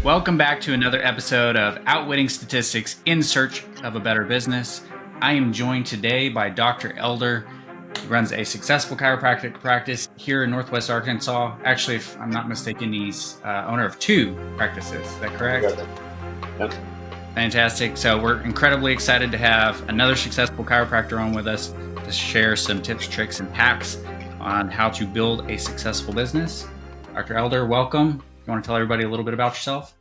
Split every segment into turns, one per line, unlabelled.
Welcome back to another episode of Outwitting Statistics in Search of a Better Business. I am joined today by Dr. Elder. He runs a successful chiropractic practice here in Northwest Arkansas. Actually, if I'm not mistaken, he's owner of 2 practices. Is that correct?
Yep.
Fantastic. So we're incredibly excited to have another successful chiropractor on with us to share some tips, tricks, and hacks on how to build a successful business. Dr. Elder, welcome. You want to tell everybody a little bit about yourself?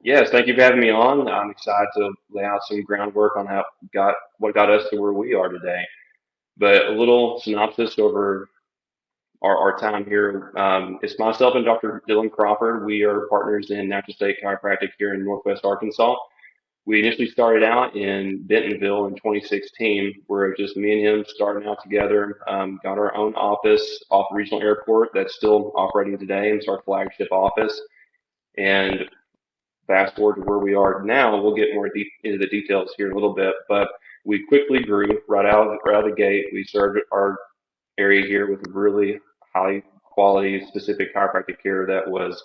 Yes, thank you for having me on. I'm excited to lay out some groundwork on what got us to where we are today. But a little synopsis over our time here. It's myself and Dr. Dylan Crawford. We are partners in Natural State Chiropractic here in Northwest Arkansas. We initially started out in Bentonville in 2016, where it was just me and him starting out together. Got our own office off the regional airport that's still operating today, and it's our flagship office. And fast forward to where we are now, we'll get more deep into the details here in a little bit, but we quickly grew right out of the gate. We served our area here with really high quality specific chiropractic care that was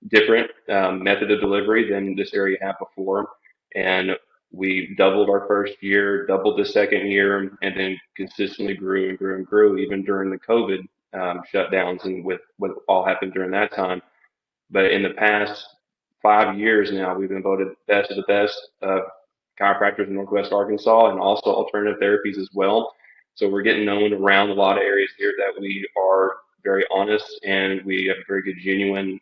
different method of delivery than this area had before. And we doubled our first year, doubled the second year, and then consistently grew and grew and grew, even during the COVID shutdowns and with what all happened during that time. But in the past 5 years now, we've been voted best of the best chiropractors in Northwest Arkansas and also alternative therapies as well. So we're getting known around a lot of areas here that we are very honest and we have a very good, genuine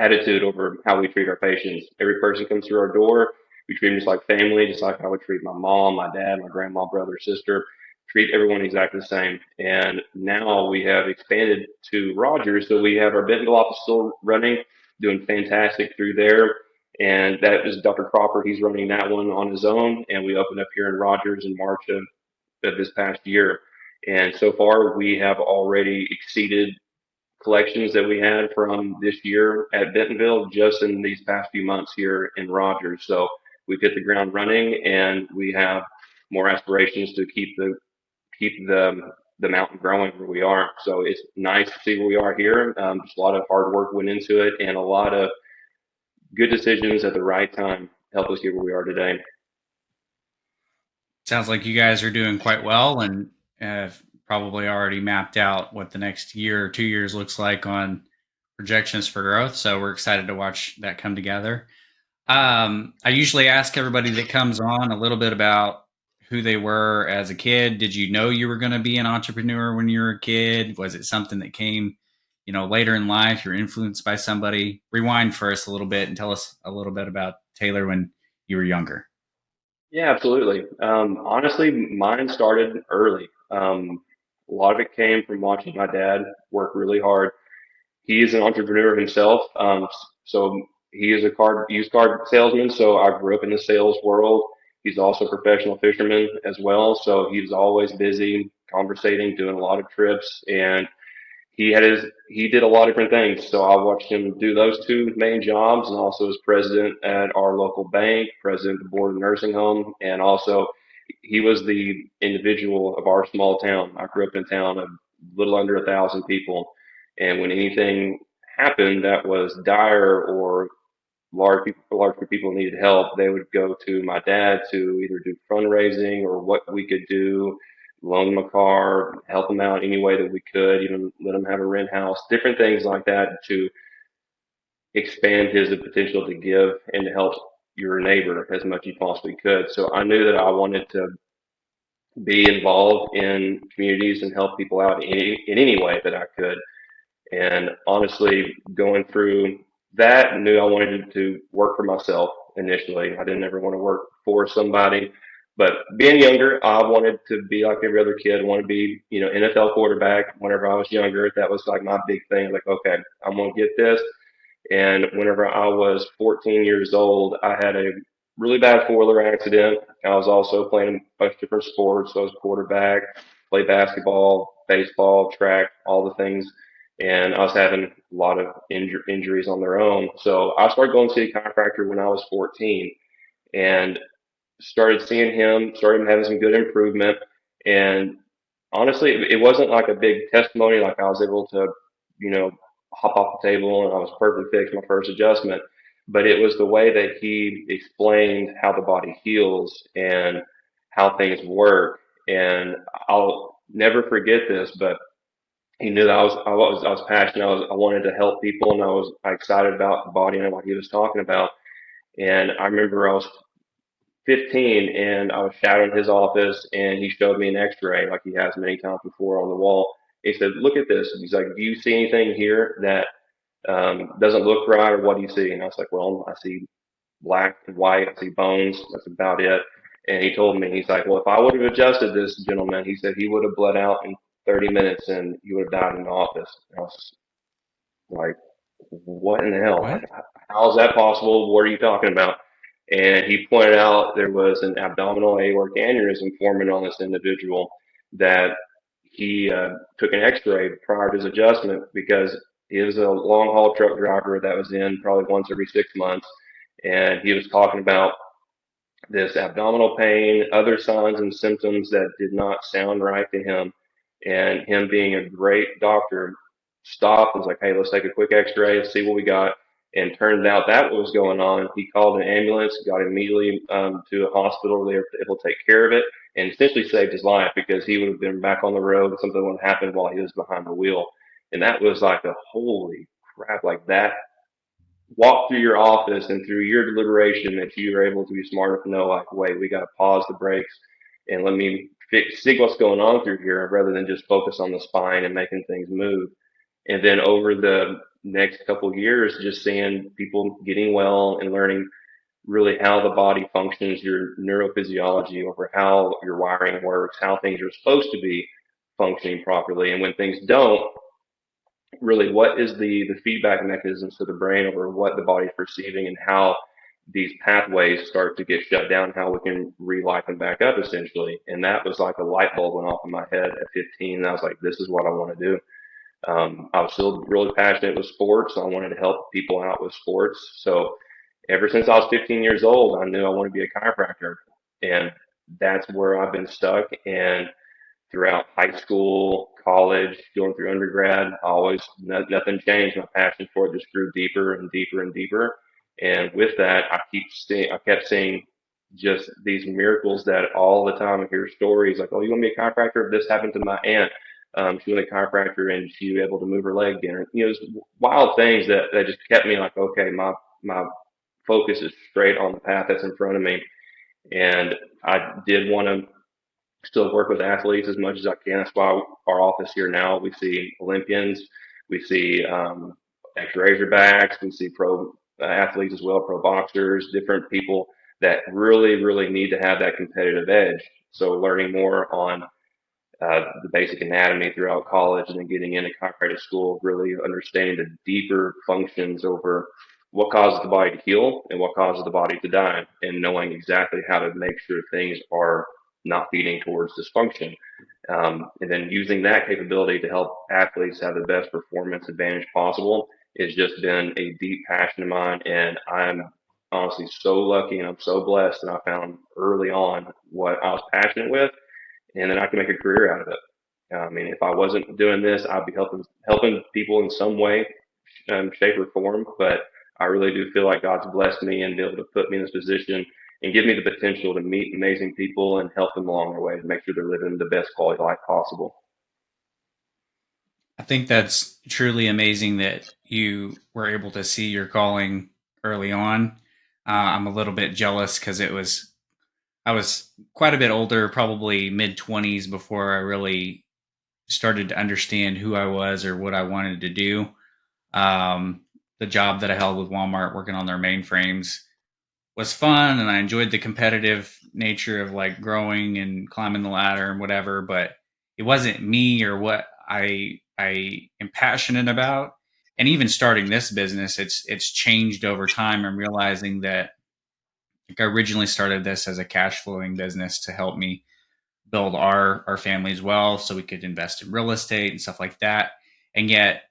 attitude over how we treat our patients. Every person comes through our door, we treat them just like family, just like I would treat my mom, my dad, my grandma, brother, sister. Treat everyone exactly the same. And now we have expanded to Rogers, so we have our Bentonville office still running, doing fantastic through there. And that is Dr. Crawford. He's running that one on his own. And we opened up here in Rogers in March of this past year. And so far, we have already exceeded collections that we had from this year at Bentonville just in these past few months here in Rogers. So we've hit the ground running, and we have more aspirations to keep the mountain growing where we are. So it's nice to see where we are here. Just a lot of hard work went into it, and a lot of good decisions at the right time help us get where we are today.
Sounds like you guys are doing quite well and have probably already mapped out what the next year or 2 years looks like on projections for growth. So we're excited to watch that come together. I usually ask everybody that comes on a little bit about who they were as a kid. Did you know you were going to be an entrepreneur when you were a kid? Was it something that came, later in life? You're influenced by somebody? Rewind for us a little bit and tell us a little bit about Taylor when you were younger.
Yeah, absolutely. Honestly, mine started early. A lot of it came from watching my dad work really hard. He is an entrepreneur himself. So he is a used car salesman. So I grew up in the sales world. He's also a professional fisherman as well. So he's always busy, conversating, doing a lot of trips, and he did a lot of different things. So I watched him do those 2 main jobs, and also as president at our local bank, president of the board of nursing home, and also he was the individual of our small town. I grew up in a town of a little under 1,000 people, and when anything happened that was dire or large group of people needed help, they would go to my dad to either do fundraising or what we could do, loan them a car, help them out any way that we could, even let them have a rent house, different things like that to expand his potential to give and to help your neighbor as much as you possibly could. So I knew that I wanted to be involved in communities and help people out in any way that I could. And honestly, going through that, knew I wanted to work for myself initially. I didn't ever want to work for somebody. But being younger, I wanted to be like every other kid. I wanted to be, NFL quarterback. Whenever I was younger, that was like my big thing. Like, okay, I'm gonna get this. And whenever I was 14 years old, I had a really bad four-wheeler accident. I was also playing a bunch of different sports. So I was quarterback, played basketball, baseball, track, all the things. And I was having a lot of injuries on their own. So I started going to see a chiropractor when I was 14 and started seeing him, started having some good improvement. And honestly, it wasn't like a big testimony, like I was able to, you know, hop off the table and I was perfectly fixed my first adjustment. but it was the way that he explained how the body heals and how things work. And I'll never forget this, but he knew that I was passionate. I wanted to help people, and I was excited about the body and what he was talking about. And I remember I was 15 and I was shadowing his office, and he showed me an X-ray like he has many times before on the wall. He said, "Look at this." He's like, "Do you see anything here that doesn't look right, or what do you see?" And I was like, "Well, I see black and white. I see bones. That's about it." And he told me, he's like, "Well, if I would have adjusted this gentleman," he said, "he would have bled out in 30 minutes and he would have died in the office." And I was like, "What in the hell?
What?
Like, how is that possible? What are you talking about?" And he pointed out there was an abdominal aortic aneurysm forming on this individual that he took an X-ray prior to his adjustment because he was a long haul truck driver that was in probably once every 6 months, and he was talking about this abdominal pain, other signs and symptoms that did not sound right to him. And him being a great doctor stopped and was like, "Hey, let's take a quick x-ray and see what we got." And turned out that what was going on. He called an ambulance, got immediately to a hospital. They were able to take care of it and essentially saved his life because he would have been back on the road and something would have happened while he was behind the wheel. And that was like a holy crap, like that walk through your office and through your deliberation that you are able to be smart enough to know, like, wait, we got to pause the brakes and let me see what's going on through here rather than just focus on the spine and making things move. And then over the next couple of years, just seeing people getting well and learning really how the body functions, your neurophysiology over how your wiring works, how things are supposed to be functioning properly. And when things don't, really what is the feedback mechanisms to the brain over what the body's perceiving and how these pathways start to get shut down, how we can relight them back up essentially. And that was like a light bulb went off in my head at 15. And I was like, this is what I want to do. I was still really passionate with sports. I wanted to help people out with sports. So ever since I was 15 years old, I knew I wanted to be a chiropractor. And that's where I've been stuck. And throughout high school, college, going through undergrad. Nothing changed. My passion for it just grew deeper and deeper and deeper. And with that, I kept seeing just these miracles that all the time I hear stories like, "Oh, you want to be a chiropractor? This happened to my aunt. She was a chiropractor and she was able to move her leg again." You know, wild things that just kept me like, okay, my focus is straight on the path that's in front of me. And I did want to still work with athletes as much as I can. That's why our office here now, we see Olympians, we see ex-Razorbacks, we see pro athletes as well, pro boxers, different people that really, really need to have that competitive edge. So learning more on the basic anatomy throughout college and then getting into chiropractic school, really understanding the deeper functions over what causes the body to heal and what causes the body to die, and knowing exactly how to make sure things are not feeding towards dysfunction. And then using that capability to help athletes have the best performance advantage possible has just been a deep passion of mine. And I'm honestly so lucky and I'm so blessed that I found early on what I was passionate with and then I can make a career out of it. I mean, if I wasn't doing this, I'd be helping people in some way, shape, or form. But I really do feel like God's blessed me and be able to put me in this position and give me the potential to meet amazing people and help them along their way to make sure they're living the best quality life possible.
I think that's truly amazing that you were able to see your calling early on. I'm a little bit jealous because I was quite a bit older, probably mid 20s, before I really started to understand who I was or what I wanted to do. Um, the job that I held with Walmart, working on their mainframes, was fun, and I enjoyed the competitive nature of like growing and climbing the ladder and whatever. But it wasn't me or what I am passionate about. And even starting this business, it's changed over time. I'm realizing that like I originally started this as a cash flowing business to help me build our family's wealth so we could invest in real estate and stuff like that. And yet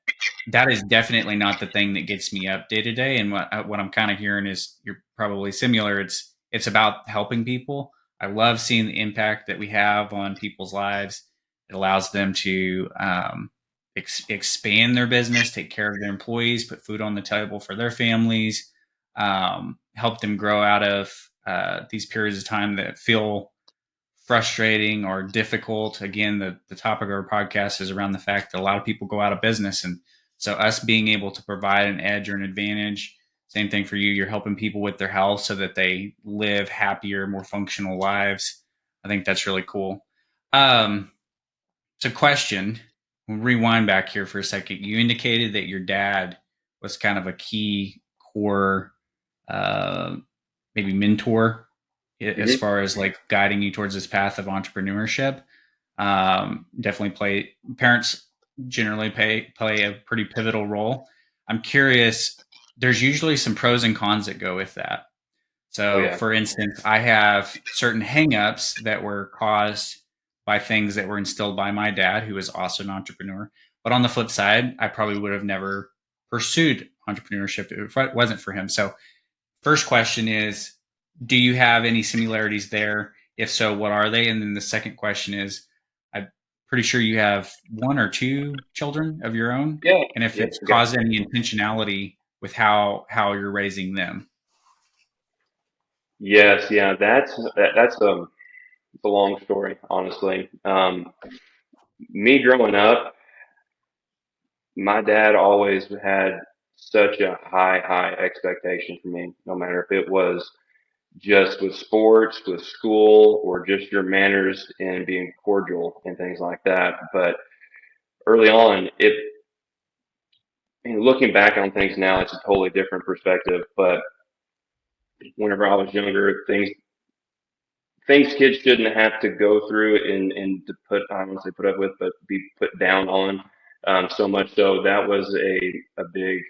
that is definitely not the thing that gets me up day to day. And what I'm kind of hearing is you're probably similar. It's about helping people. I love seeing the impact that we have on people's lives. It allows them to expand their business, take care of their employees, put food on the table for their families. help them grow out of these periods of time that feel frustrating or difficult. Again, the topic of our podcast is around the fact that a lot of people go out of business. And so, us being able to provide an edge or an advantage, same thing for you, you're helping people with their health so that they live happier, more functional lives. I think that's really cool. Um, it's a question. We'll rewind back here for a second. You indicated that your dad was kind of a key core, uh, maybe mentor as
Hmm.
far as like guiding you towards this path of entrepreneurship. Definitely parents generally play a pretty pivotal role. I'm curious, there's usually some pros and cons that go with that.
Oh
So,
yeah.
for instance, I have certain hangups that were caused by things that were instilled by my dad, who was also an entrepreneur. But on the flip side, I probably would have never pursued entrepreneurship if it wasn't for him. So, first question is, do you have any similarities there? If so, what are they? And then the second question is, I'm pretty sure you have one or two children of your own,
Yeah.
and if
Yep.
it's
We got.
caused any intentionality with how you're raising them.
Yes. Yeah. That's it's a long story, honestly. Me growing up, my dad always had such a high expectation for me, no matter if it was just with sports, with school, or just your manners and being cordial and things like that. But early on, and looking back on things now, it's a totally different perspective. But whenever I was younger, things kids shouldn't have to go through and to put, I don't want to say put up with, but be put down on. So much so that was a big,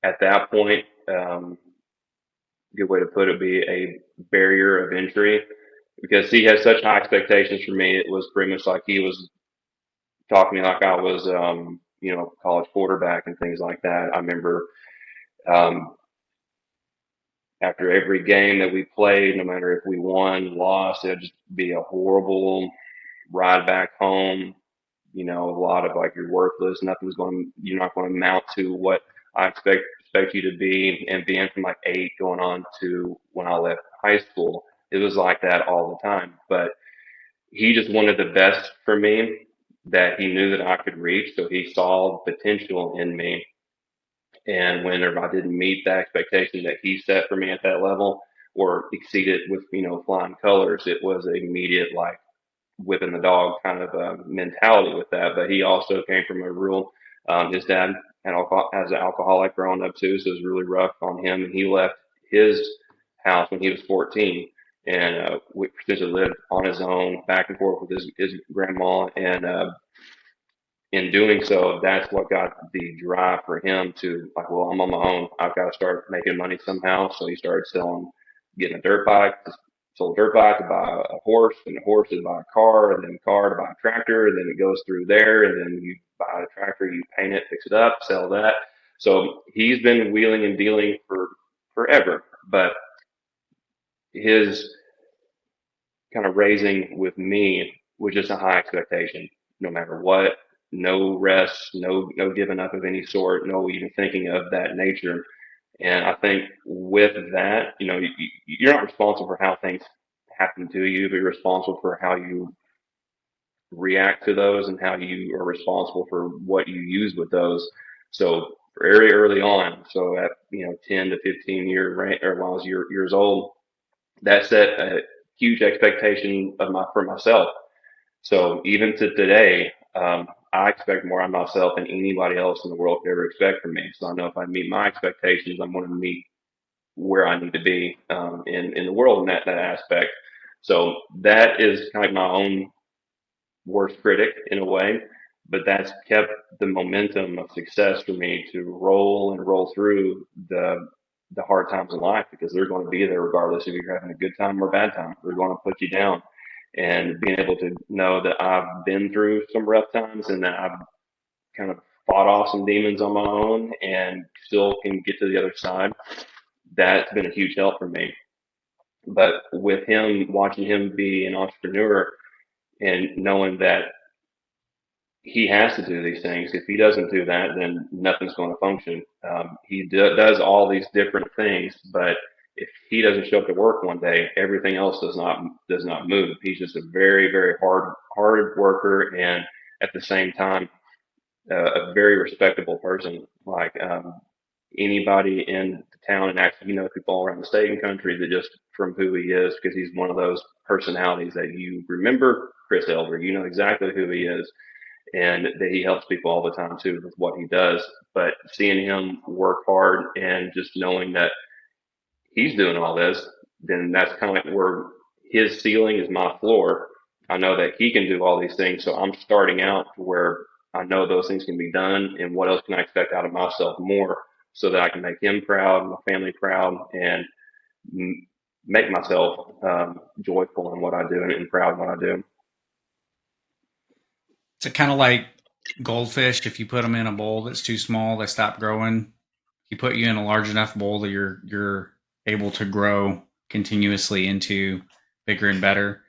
at that point, good way to put it, be a barrier of entry because he had such high expectations for me. It was pretty much like he was talking to me like I was, college quarterback and things like that. I remember, um, after every game that we played, no matter if we won, lost, it'd just be a horrible ride back home. A lot of like you're worthless. You're not going to amount to what I expect you to be. And being from like 8 going on to when I left high school, it was like that all the time. But he just wanted the best for me that he knew that I could reach. So he saw potential in me. And whenever I didn't meet the expectation that he set for me at that level or exceed it with, flying colors, it was an immediate like whipping the dog kind of mentality with that. But he also came from a real, his dad as an alcoholic growing up too, so it was really rough on him. And he left his house when he was 14 and we essentially lived on his own back and forth with his grandma. And in doing so, that's what got the drive for him to like, well, I'm on my own. I've got to start making money somehow. So he started getting a dirt bike, sold a dirt bike to buy a horse, and a horse to buy a car, and then a car to buy a tractor, and then it goes through there, and then you buy a tractor, you paint it, fix it up, sell that. So he's been wheeling and dealing for forever, but his kind of raising with me was just a high expectation, no matter what. No rest, no giving up of any sort, no even thinking of that nature. And I think with that, you're not responsible for how things happen to you, but you're responsible for how you react to those and how you are responsible for what you use with those. So very early on, so at 10 to 15 range, or when I was years old, that set a huge expectation for myself. So even to today, I expect more on myself than anybody else in the world could ever expect from me. So I know if I meet my expectations, I'm going to meet where I need to be in the world in that aspect. So that is kind of my own worst critic in a way, but that's kept the momentum of success for me to roll and roll through the hard times in life because they're going to be there regardless if you're having a good time or a bad time. They're going to put you down. And being able to know that I've been through some rough times and that I've kind of fought off some demons on my own and still can get to the other side, that's been a huge help for me. But with him, watching him be an entrepreneur and knowing that he has to do these things. If he doesn't do that, then nothing's going to function. Does all these different things, but if he doesn't show up to work one day, everything else does not move. He's just a very very hard worker, and at the same time, a very respectable person. Like anybody in the town, and actually, people all around the state and country that just from who he is, because he's one of those personalities that you remember Chris Elder. You know exactly who he is, and that he helps people all the time too with what he does. But seeing him work hard and just knowing that he's doing all this, then that's kind of like where his ceiling is my floor. I know that he can do all these things, so I'm starting out to where I know those things can be done, and what else can I expect out of myself more, so that I can make him proud, my family proud, and make myself joyful in what I do and proud in what I do.
It's kind of like goldfish. If you put them in a bowl that's too small, they stop growing. You put you in a large enough bowl that you're able to grow continuously into bigger and better.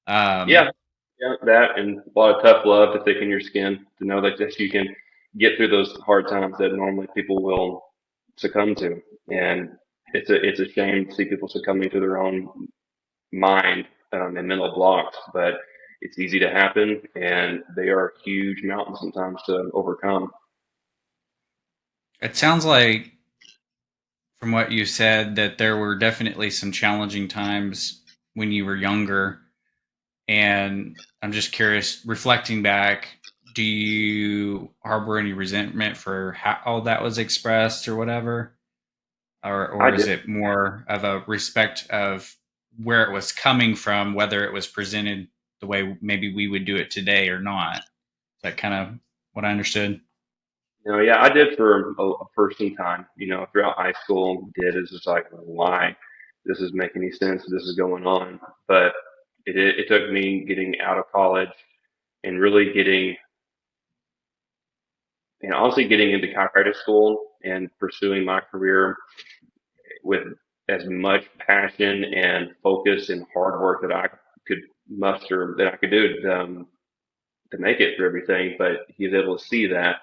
Um,
Yeah, yeah, that and a lot of tough love to thicken your skin to know that you can get through those hard times that normally people will succumb to. And it's a shame to see people succumbing to their own mind and mental blocks, but it's easy to happen, and they are huge mountains sometimes to overcome.
it sounds like, from what you said, that there were definitely some challenging times when you were younger. And I'm just curious, reflecting back, do you harbor any resentment for how that was expressed or whatever?
I
Or is
did.
it more of a respect of where it was coming from, whether it was presented the way maybe we would do it today or not? Is that kind of what I understood?
Yeah, I did for for some time. Throughout high school, did is just like why this is making any sense. This is going on, but it took me getting out of college and really getting, honestly, getting into chiropractic school and pursuing my career with as much passion and focus and hard work that I could muster, that I could do to make it through everything. But he was able to see that.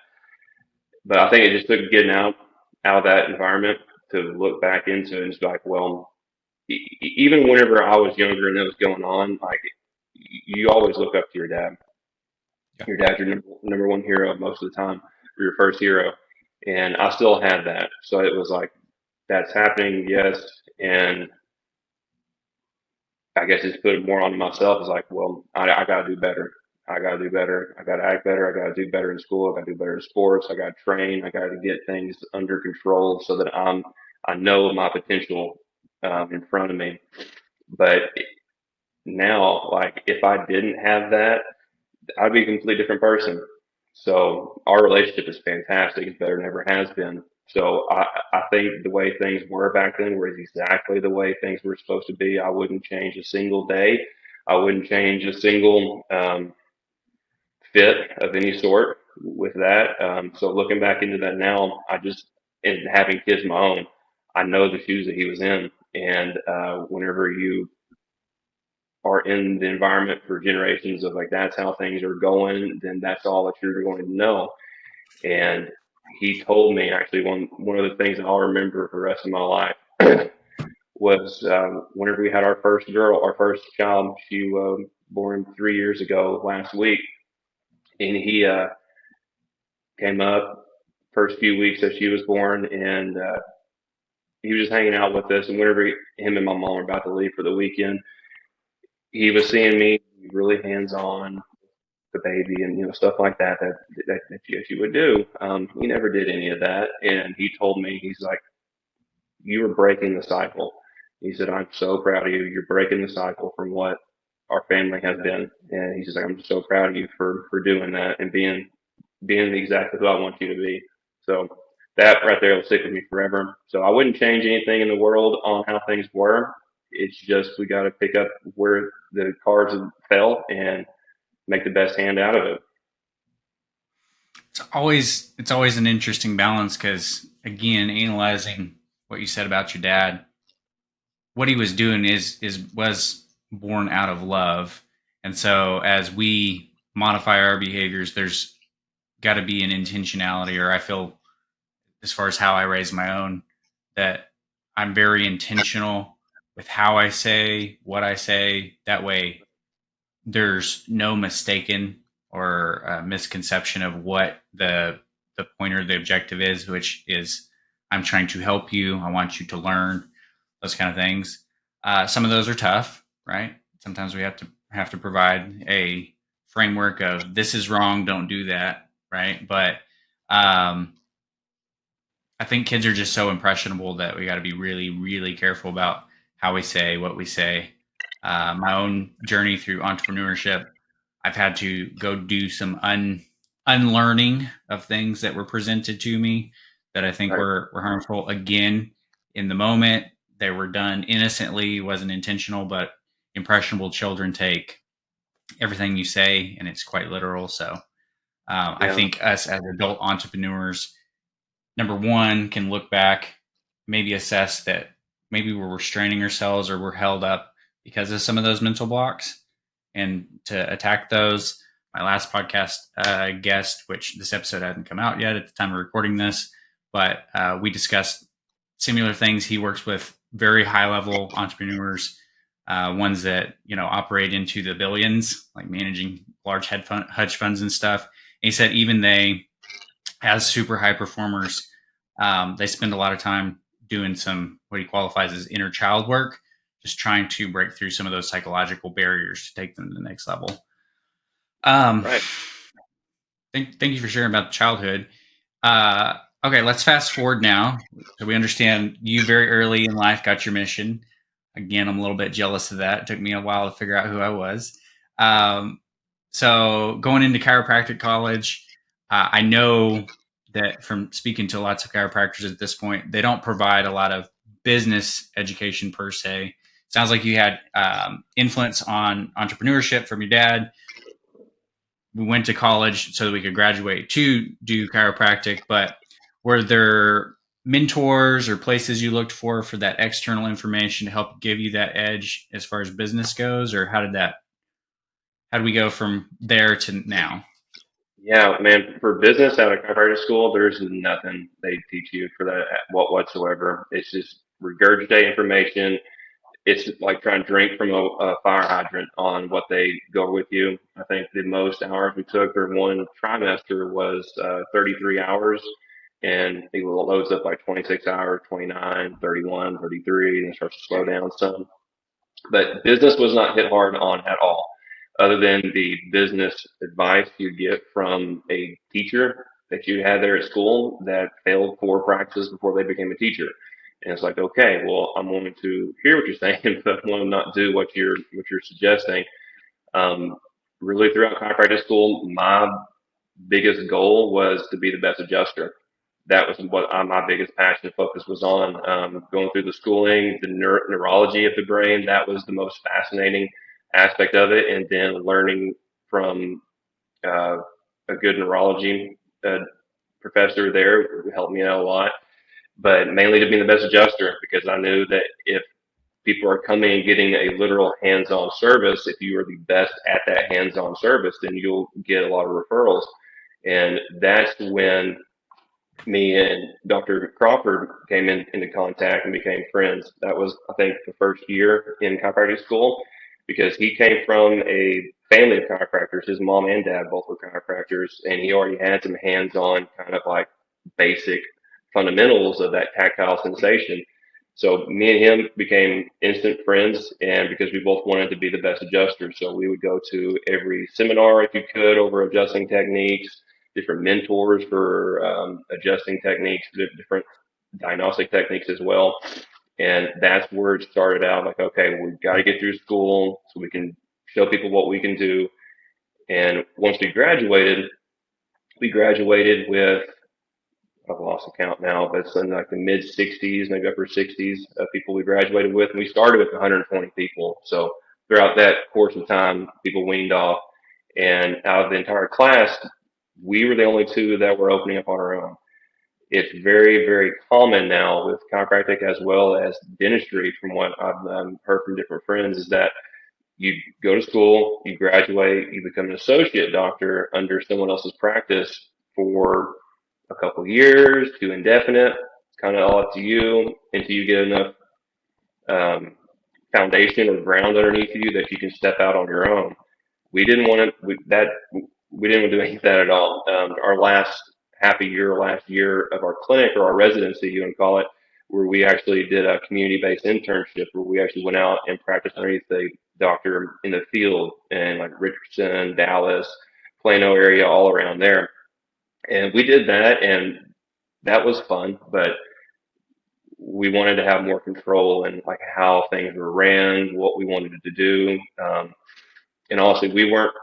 But I think it just took getting out of that environment to look back into it and just be like, well, even whenever I was younger and that was going on, like you always look up to your dad.
Yeah.
Your dad's your number one hero most of the time, or your first hero. And I still had that. So it was like, that's happening, yes. And I guess just put it more on myself. It's like, well, I got to do better. I got to do better. I got to act better. I got to do better in school. I got to do better in sports. I got to train. I got to get things under control so that I know my potential in front of me. But now, like, if I didn't have that, I'd be a completely different person. So our relationship is fantastic. It's better than ever has been. So I think the way things were back then were exactly the way things were supposed to be. I wouldn't change a single day. I wouldn't change a single fit of any sort with that. So looking back into that now, and having kids of my own, I know the shoes that he was in. And whenever you are in the environment for generations of like that's how things are going, then that's all that you're going to know. And he told me actually one of the things that I'll remember for the rest of my life was whenever we had our first girl, our first child. She born 3 years ago last week, and he came up first few weeks that she was born, and he was just hanging out with us. And whenever him and my mom were about to leave for the weekend, he was seeing me really hands on the baby and stuff like that you would do. He never did any of that, and he told me, he's like, "You are breaking the cycle." He said, "I'm so proud of you. You're breaking the cycle from what our family has been." And he's just like, "I'm so proud of you for doing that and being exactly who I want you to be." So that right there will stick with me forever. So I wouldn't change anything in the world on how things were. It's just we got to pick up where the cards fell and make the best hand out of it.
It's always an interesting balance because, again, analyzing what you said about your dad, what he was doing is was born out of love. And so as we modify our behaviors, there's got to be an intentionality, or I feel, as far as how I raise my own, that I'm very intentional with how I say what I say. That way, there's no mistaken or misconception of what the point or the objective is, which is I'm trying to help you. I want you to learn those kind of things. Some of those are tough, right? Sometimes we have to provide a framework of this is wrong, don't do that, right? But um, I think kids are just so impressionable that we got to be really, really careful about how we say what we say. My own journey through entrepreneurship, I've had to go do some unlearning of things that were presented to me that I think
Right.
were harmful. Again, in the moment, they were done innocently, wasn't intentional, but impressionable children take everything you say and it's quite literal. So I
Yeah.
think us as adult entrepreneurs, number one, can look back, maybe assess that maybe we're restraining ourselves or we're held up because of some of those mental blocks, and to attack those. My last podcast guest, which this episode hadn't come out yet at the time of recording this, but we discussed similar things. He works with very high level entrepreneurs, ones that operate into the billions, like managing large hedge funds and stuff. And he said even they, as super high performers, they spend a lot of time doing some what he qualifies as inner child work, just trying to break through some of those psychological barriers to take them to the next level. Um,
Right.
thank you for sharing about childhood. Okay, let's fast forward now. So we understand you very early in life got your mission. Again, I'm a little bit jealous of that. It took me a while to figure out who I was. Um, so going into chiropractic college, I know that from speaking to lots of chiropractors at this point, they don't provide a lot of business education per se. Sounds like you had influence on entrepreneurship from your dad. We went to college so that we could graduate to do chiropractic, but were there mentors or places you looked for that external information to help give you that edge as far as business goes, or how did we go from there to now?
Yeah, man, for business out of chiropractic school, there's nothing they teach you for that whatsoever. It's just regurgitate information. It's like trying to drink from a fire hydrant on what they go with you. I think the most hours we took for one trimester was 33 hours, and it loads up like 26 hours, 29, 31, 33, and it starts to slow down some. But business was not hit hard on at all, other than the business advice you get from a teacher that you had there at school that failed 4 practices before they became a teacher. And it's like, okay, well, I'm going to hear what you're saying, but I'm going to not do what you're suggesting. Um, really, throughout chiropractic school, my biggest goal was to be the best adjuster. That was what my biggest passion and focus was on. Going through the schooling, the neurology of the brain, that was the most fascinating aspect of it. And then learning from uh, a good neurology professor there helped me out a lot. But mainly to be the best adjuster, because I knew that if people are coming and getting a literal hands-on service, if you are the best at that hands-on service, then you'll get a lot of referrals. And that's when me and Dr. Crawford came into contact and became friends. That was, I think, the first year in chiropractic school, because he came from a family of chiropractors. His mom and dad both were chiropractors, and he already had some hands-on kind of like basic fundamentals of that tactile sensation. So me and him became instant friends, and because we both wanted to be the best adjusters, so we would go to every seminar if you could over adjusting techniques, different mentors for adjusting techniques, different diagnostic techniques as well. And that's where it started out. Like, okay, we've got to get through school so we can show people what we can do. And once we graduated with, I've lost count now, but it's in like the mid 60s, maybe upper 60s of people we graduated with. And we started with 120 people. So throughout that course of time, people weaned off. And out of the entire class, we were the only two that were opening up on our own. It's very, very common now with chiropractic as well as dentistry, from what I've heard from different friends, is that You go to school, you graduate, you become an associate doctor under someone else's practice for a couple years to indefinite. It's kind of all up to you until you get enough um, foundation or ground underneath you that you can step out on your own. We didn't want to that we didn't want to do any of that at all. Our last half a year, last year of our clinic or our residency, you want to call it, where we actually did a community-based internship where we actually went out and practiced underneath the doctor in the field in like Richardson, Dallas, Plano area, all around there. And we did that, and that was fun, but we wanted to have more control and like how things were ran, what we wanted to do. And honestly, we weren't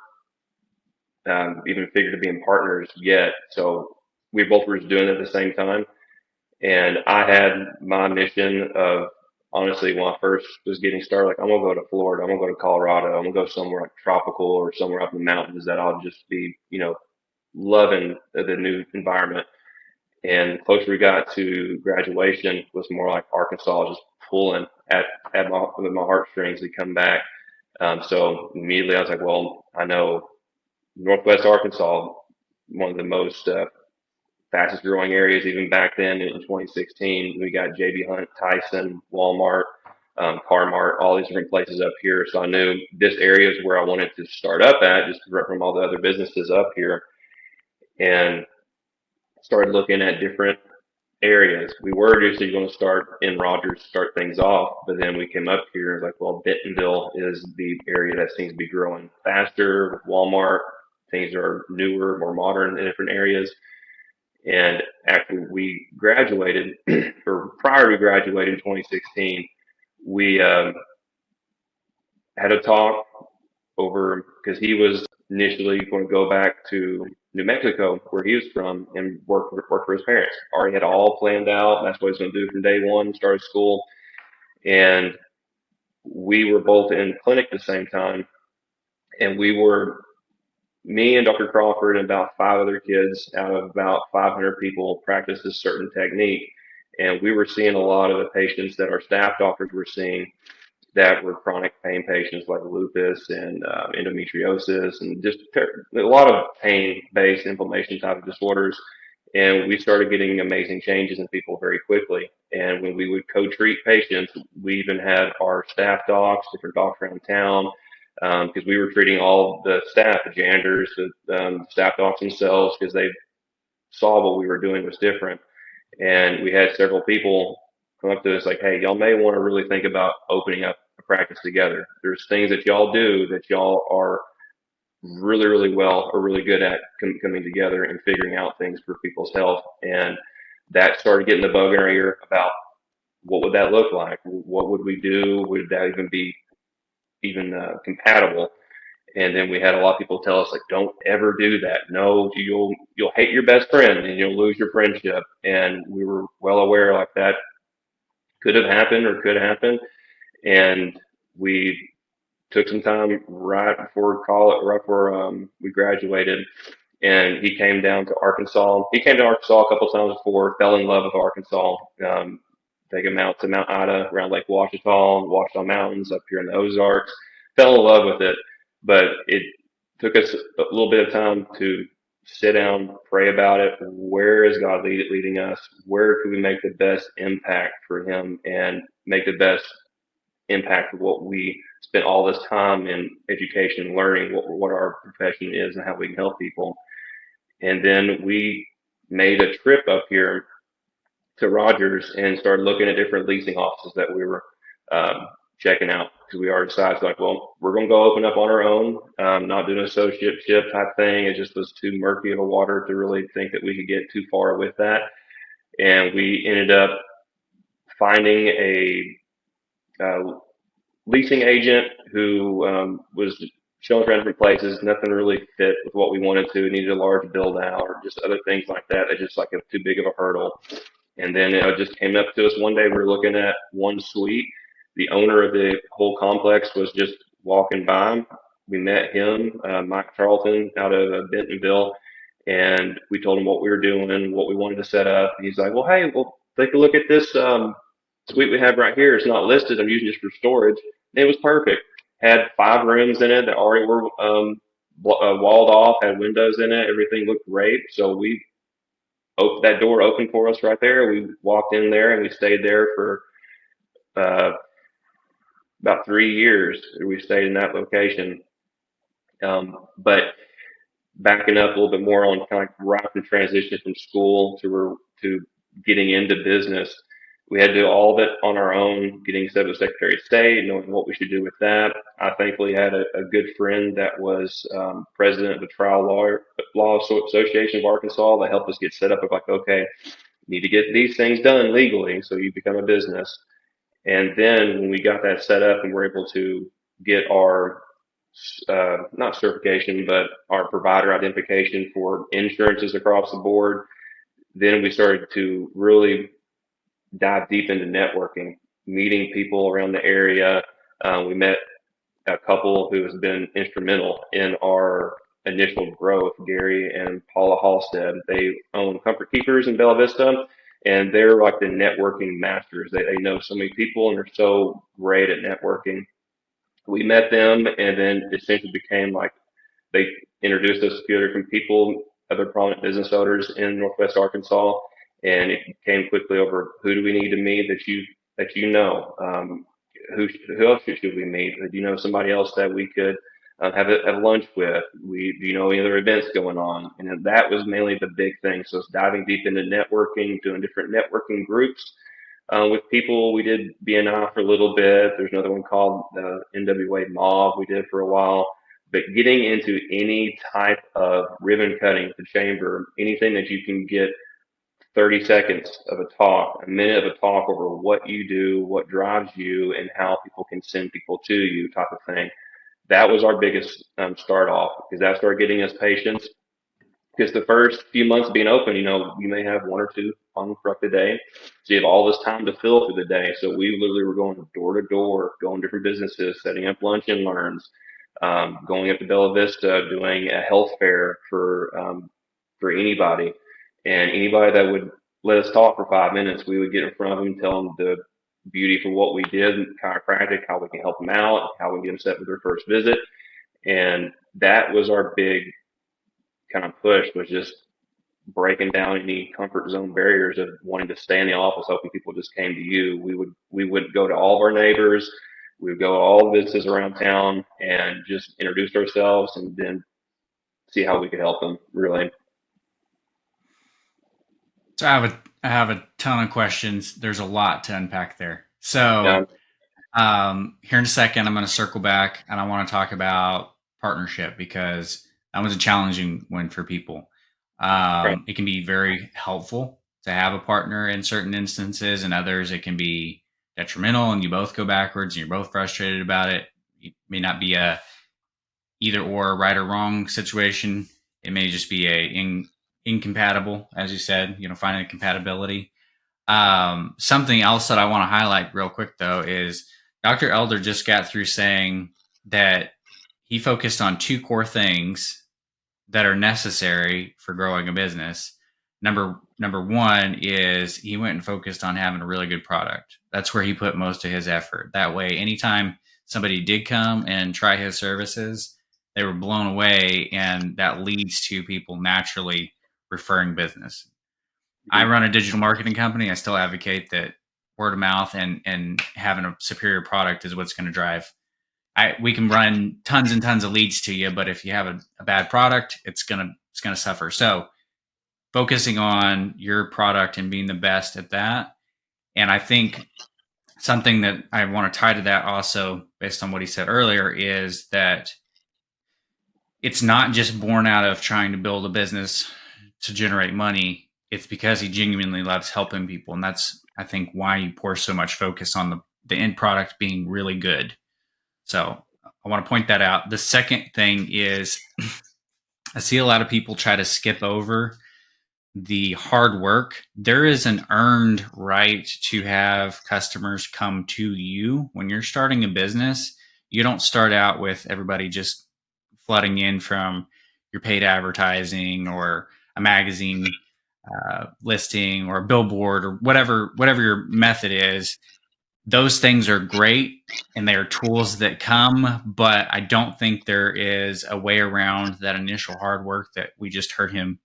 even figured to being partners yet. So we both were just doing it at the same time. And I had my mission of honestly, when I first was getting started, like I'm gonna go to Florida, I'm gonna go to Colorado, I'm gonna go somewhere like tropical or somewhere up in the mountains that I'll just be, loving the new environment. And the closer we got to graduation was more like Arkansas, just pulling at my heartstrings to come back. So immediately I was like, well, I know Northwest Arkansas, one of the most fastest growing areas even back then in 2016. We got JB Hunt, Tyson, Walmart, Carmart, all these different places up here. So I knew this area is where I wanted to start up at, just from all the other businesses up here, and started looking at different areas. We were usually going to start in Rogers, start things off, but then we came up here and was like, well, Bentonville is the area that seems to be growing faster with Walmart. Things are newer, more modern in different areas. And after we graduated, or prior to graduating in 2016, we had a talk over because he was initially going to go back to New Mexico, where he was from, and work for his parents. Already had all planned out. That's what he's going to do from day one, started school. And we were both in clinic at the same time. And me and Dr. Crawford and about five other kids out of about 500 people practiced a certain technique. And we were seeing a lot of the patients that our staff doctors were seeing that were chronic pain patients like lupus and endometriosis and just a lot of pain-based inflammation type of disorders. And we started getting amazing changes in people very quickly. And when we would co-treat patients, we even had our staff docs, different docs around town, because we were treating all the staff, the janitors, the staff docs themselves, because they saw what we were doing was different. And we had several people come up to us like, hey, y'all may want to really think about opening up a practice together. There's things that y'all do that y'all are really, really well or really good at coming together and figuring out things for people's health. And that started getting the bug in our ear about what would that look like? What would we do? Would that even be even compatible? And then we had a lot of people tell us like, don't ever do that. No, you'll hate your best friend and you'll lose your friendship. And we were well aware like that could have happened or could happen. And we took some time right before college, right before we graduated, and he came down to Arkansas. He came to Arkansas a couple of times before, fell in love with Arkansas. Take him out to Mount Ida, around Lake Ouachita, Ouachita Mountains up here in the Ozarks. Fell in love with it, but it took us a little bit of time to sit down, pray about it. Where is God leading us? Where can we make the best impact for Him and make the best impact of what we spent all this time in education learning what our profession is and how we can help people. And then we made a trip up here to Rogers and started looking at different leasing offices that we were um, checking out because we already decided like, well, we're going to go open up on our own, not doing an associateship type thing. It just was too murky of a water to really think that we could get too far with that. And we ended up finding a leasing agent who was showing around different places. Nothing really fit with what we wanted to. It needed a large build out or just other things like that. That just like a, too big of a hurdle. And then it just came up to us one day. We were looking at one suite. The owner of the whole complex was just walking by. We met him, Mike Charlton, out of Bentonville, and we told him what we were doing, what we wanted to set up. And he's like, "Well, hey, well, take a look at this suite we have right here. It's not listed. I'm using this for storage." And it was perfect. had 5 rooms in it that already were walled off, had windows in it. Everything looked great. So we opened that door open for us right there. We walked in there and we stayed there for uh, about 3 years. We stayed in that location. But backing up a little bit more on kind of like right from transition from school to getting into business, we had to do all of it on our own, getting set up as Secretary of State, knowing what we should do with that. I thankfully had a good friend that was president of the Law Association of Arkansas that helped us get set up. Of like, okay, you need to get these things done legally, so you become a business. And then when we got that set up and we're able to get our not certification, but our provider identification for insurances across the board, then we started to really dive deep into networking, meeting people around the area. We met a couple who has been instrumental in our initial growth, Gary and Paula Halstead. They own Comfort Keepers in Bella Vista, and they're like the networking masters. They know so many people, and they're so great at networking. We met them, and then it essentially became like they introduced us to different people, other prominent business owners in Northwest Arkansas, and it came quickly over who do we need to meet that you know, who else should we meet? Do you know somebody else that we could have lunch with? Do you know any other events going on? And that was mainly the big thing. So it's diving deep into networking, doing different networking groups with people. We did BNI for a little bit. There's another one called the NWA Mob we did for a while. But getting into any type of ribbon cutting at the chamber, anything that you can get 30 seconds of a talk, a minute of a talk over what you do, what drives you, and how people can send people to you type of thing. That was our biggest start off because that started getting us patients. Because the first few months of being open, you may have one or two unproductive day. So you have all this time to fill through the day. So we literally were going door to door, going to different businesses, setting up lunch and learns, going up to Bella Vista, doing a health fair for anybody. And anybody that would let us talk for 5 minutes, we would get in front of them, tell them the beauty for what we did, chiropractic, how we can help them out, how we can get them set with their first visit. And that was our big kind of push, was just breaking down any comfort zone barriers of wanting to stay in the office, hoping people just came to you. We would go to all of our neighbors, we would go to all the businesses around town and just introduce ourselves and then see how we could help them. Really,
So I have a ton of questions. There's a lot to unpack there.
yeah,
So here in a second, I'm going to circle back and I want to talk about partnership because that was a challenging one for people.
right.
It can be very helpful to have a partner in certain instances, and others it can be detrimental, and you both go backwards and you're both frustrated about it. It may not be a either or right or wrong situation. It may just be incompatible, as you said. Finding a compatibility. Something else that I want to highlight real quick though is Dr. Elder just got through saying that he focused on two core things that are necessary for growing a business. Number one is he went and focused on having a really good product. That's where he put most of his effort. That way, anytime somebody did come and try his services, they were blown away, and that leads to people naturally referring business. I
Mhm.
run a digital marketing company. I still advocate that word of mouth and having a superior product is what's going to drive. We can run tons and tons of leads to you, but if you have a bad product, it's gonna suffer. So focusing on your product and being the best at that, and I think something that I want to tie to that also, based on what he said earlier, is that it's not just born out of trying to build a business to generate money. It's because he genuinely loves helping people. And that's, I think, why you pour so much focus on the end product being really good. So I want to point that out. The second thing is I see a lot of people try to skip over the hard work. There is an earned right to have customers come to you when you're starting a business. You don't start out with everybody just flooding in from your paid advertising or a magazine listing or a billboard or whatever your method is. those things are great and they are tools that come, but I don't think there is a way around that initial hard work that we just heard him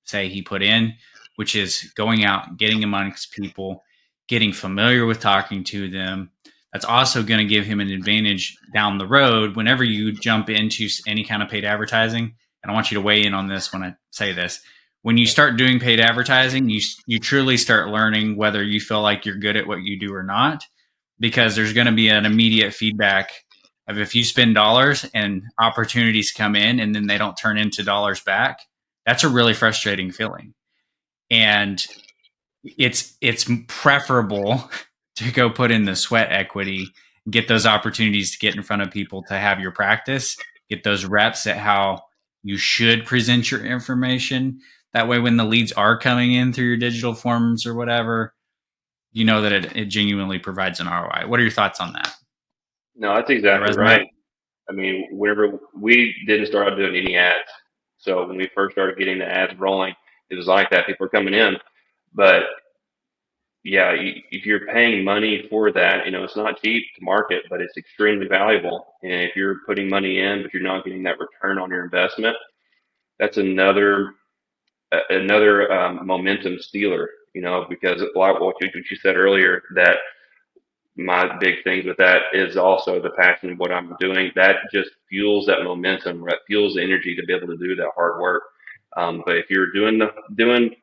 say he put in, which is going out, getting amongst people, getting familiar with talking to them. That's also going to give him an advantage down the road whenever you jump into any kind of paid advertising. And I want you to weigh in on this when I say this. When you start doing paid advertising, you truly start learning whether you feel like you're good at what you do or not, because there's going to be an immediate feedback of if you spend dollars and opportunities come in and then they don't turn into dollars back. That's a really frustrating feeling. And it's preferable to go put in the sweat equity, get those opportunities to get in front of people, to have your practice, get those reps at how you should present your information. That way, when the leads are coming in through your digital forms or whatever, you know that it genuinely provides an ROI. What are your thoughts on that?
No, that's
That
exactly
resonate?
right. I mean, whenever we didn't start out doing any ads, so when we first started getting the ads rolling, it was like that. People were coming in, but yeah, if you're paying money for that, it's not cheap to market, but it's extremely valuable. And if you're putting money in, but you're not getting that return on your investment, that's another momentum stealer. Because like what you said earlier, that my big things with that is also the passion of what I'm doing. That just fuels that momentum, that fuels the energy to be able to do that hard work. But if you're doing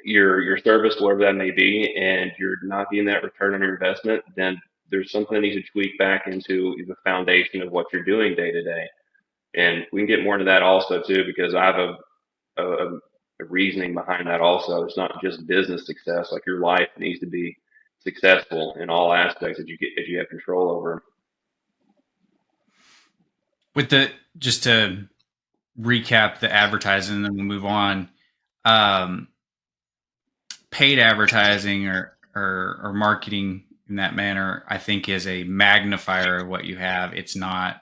your service, whatever that may be, and you're not getting that return on your investment, then there's something that needs to tweak back into the foundation of what you're doing day to day. And we can get more into that also too, because I have a reasoning behind that also. It's not just business success; like your life needs to be successful in all aspects that you have control over.
With the just to recap the advertising, and then we'll move on. Um, Paid advertising or marketing in that manner, I think, is a magnifier of what you have. It's not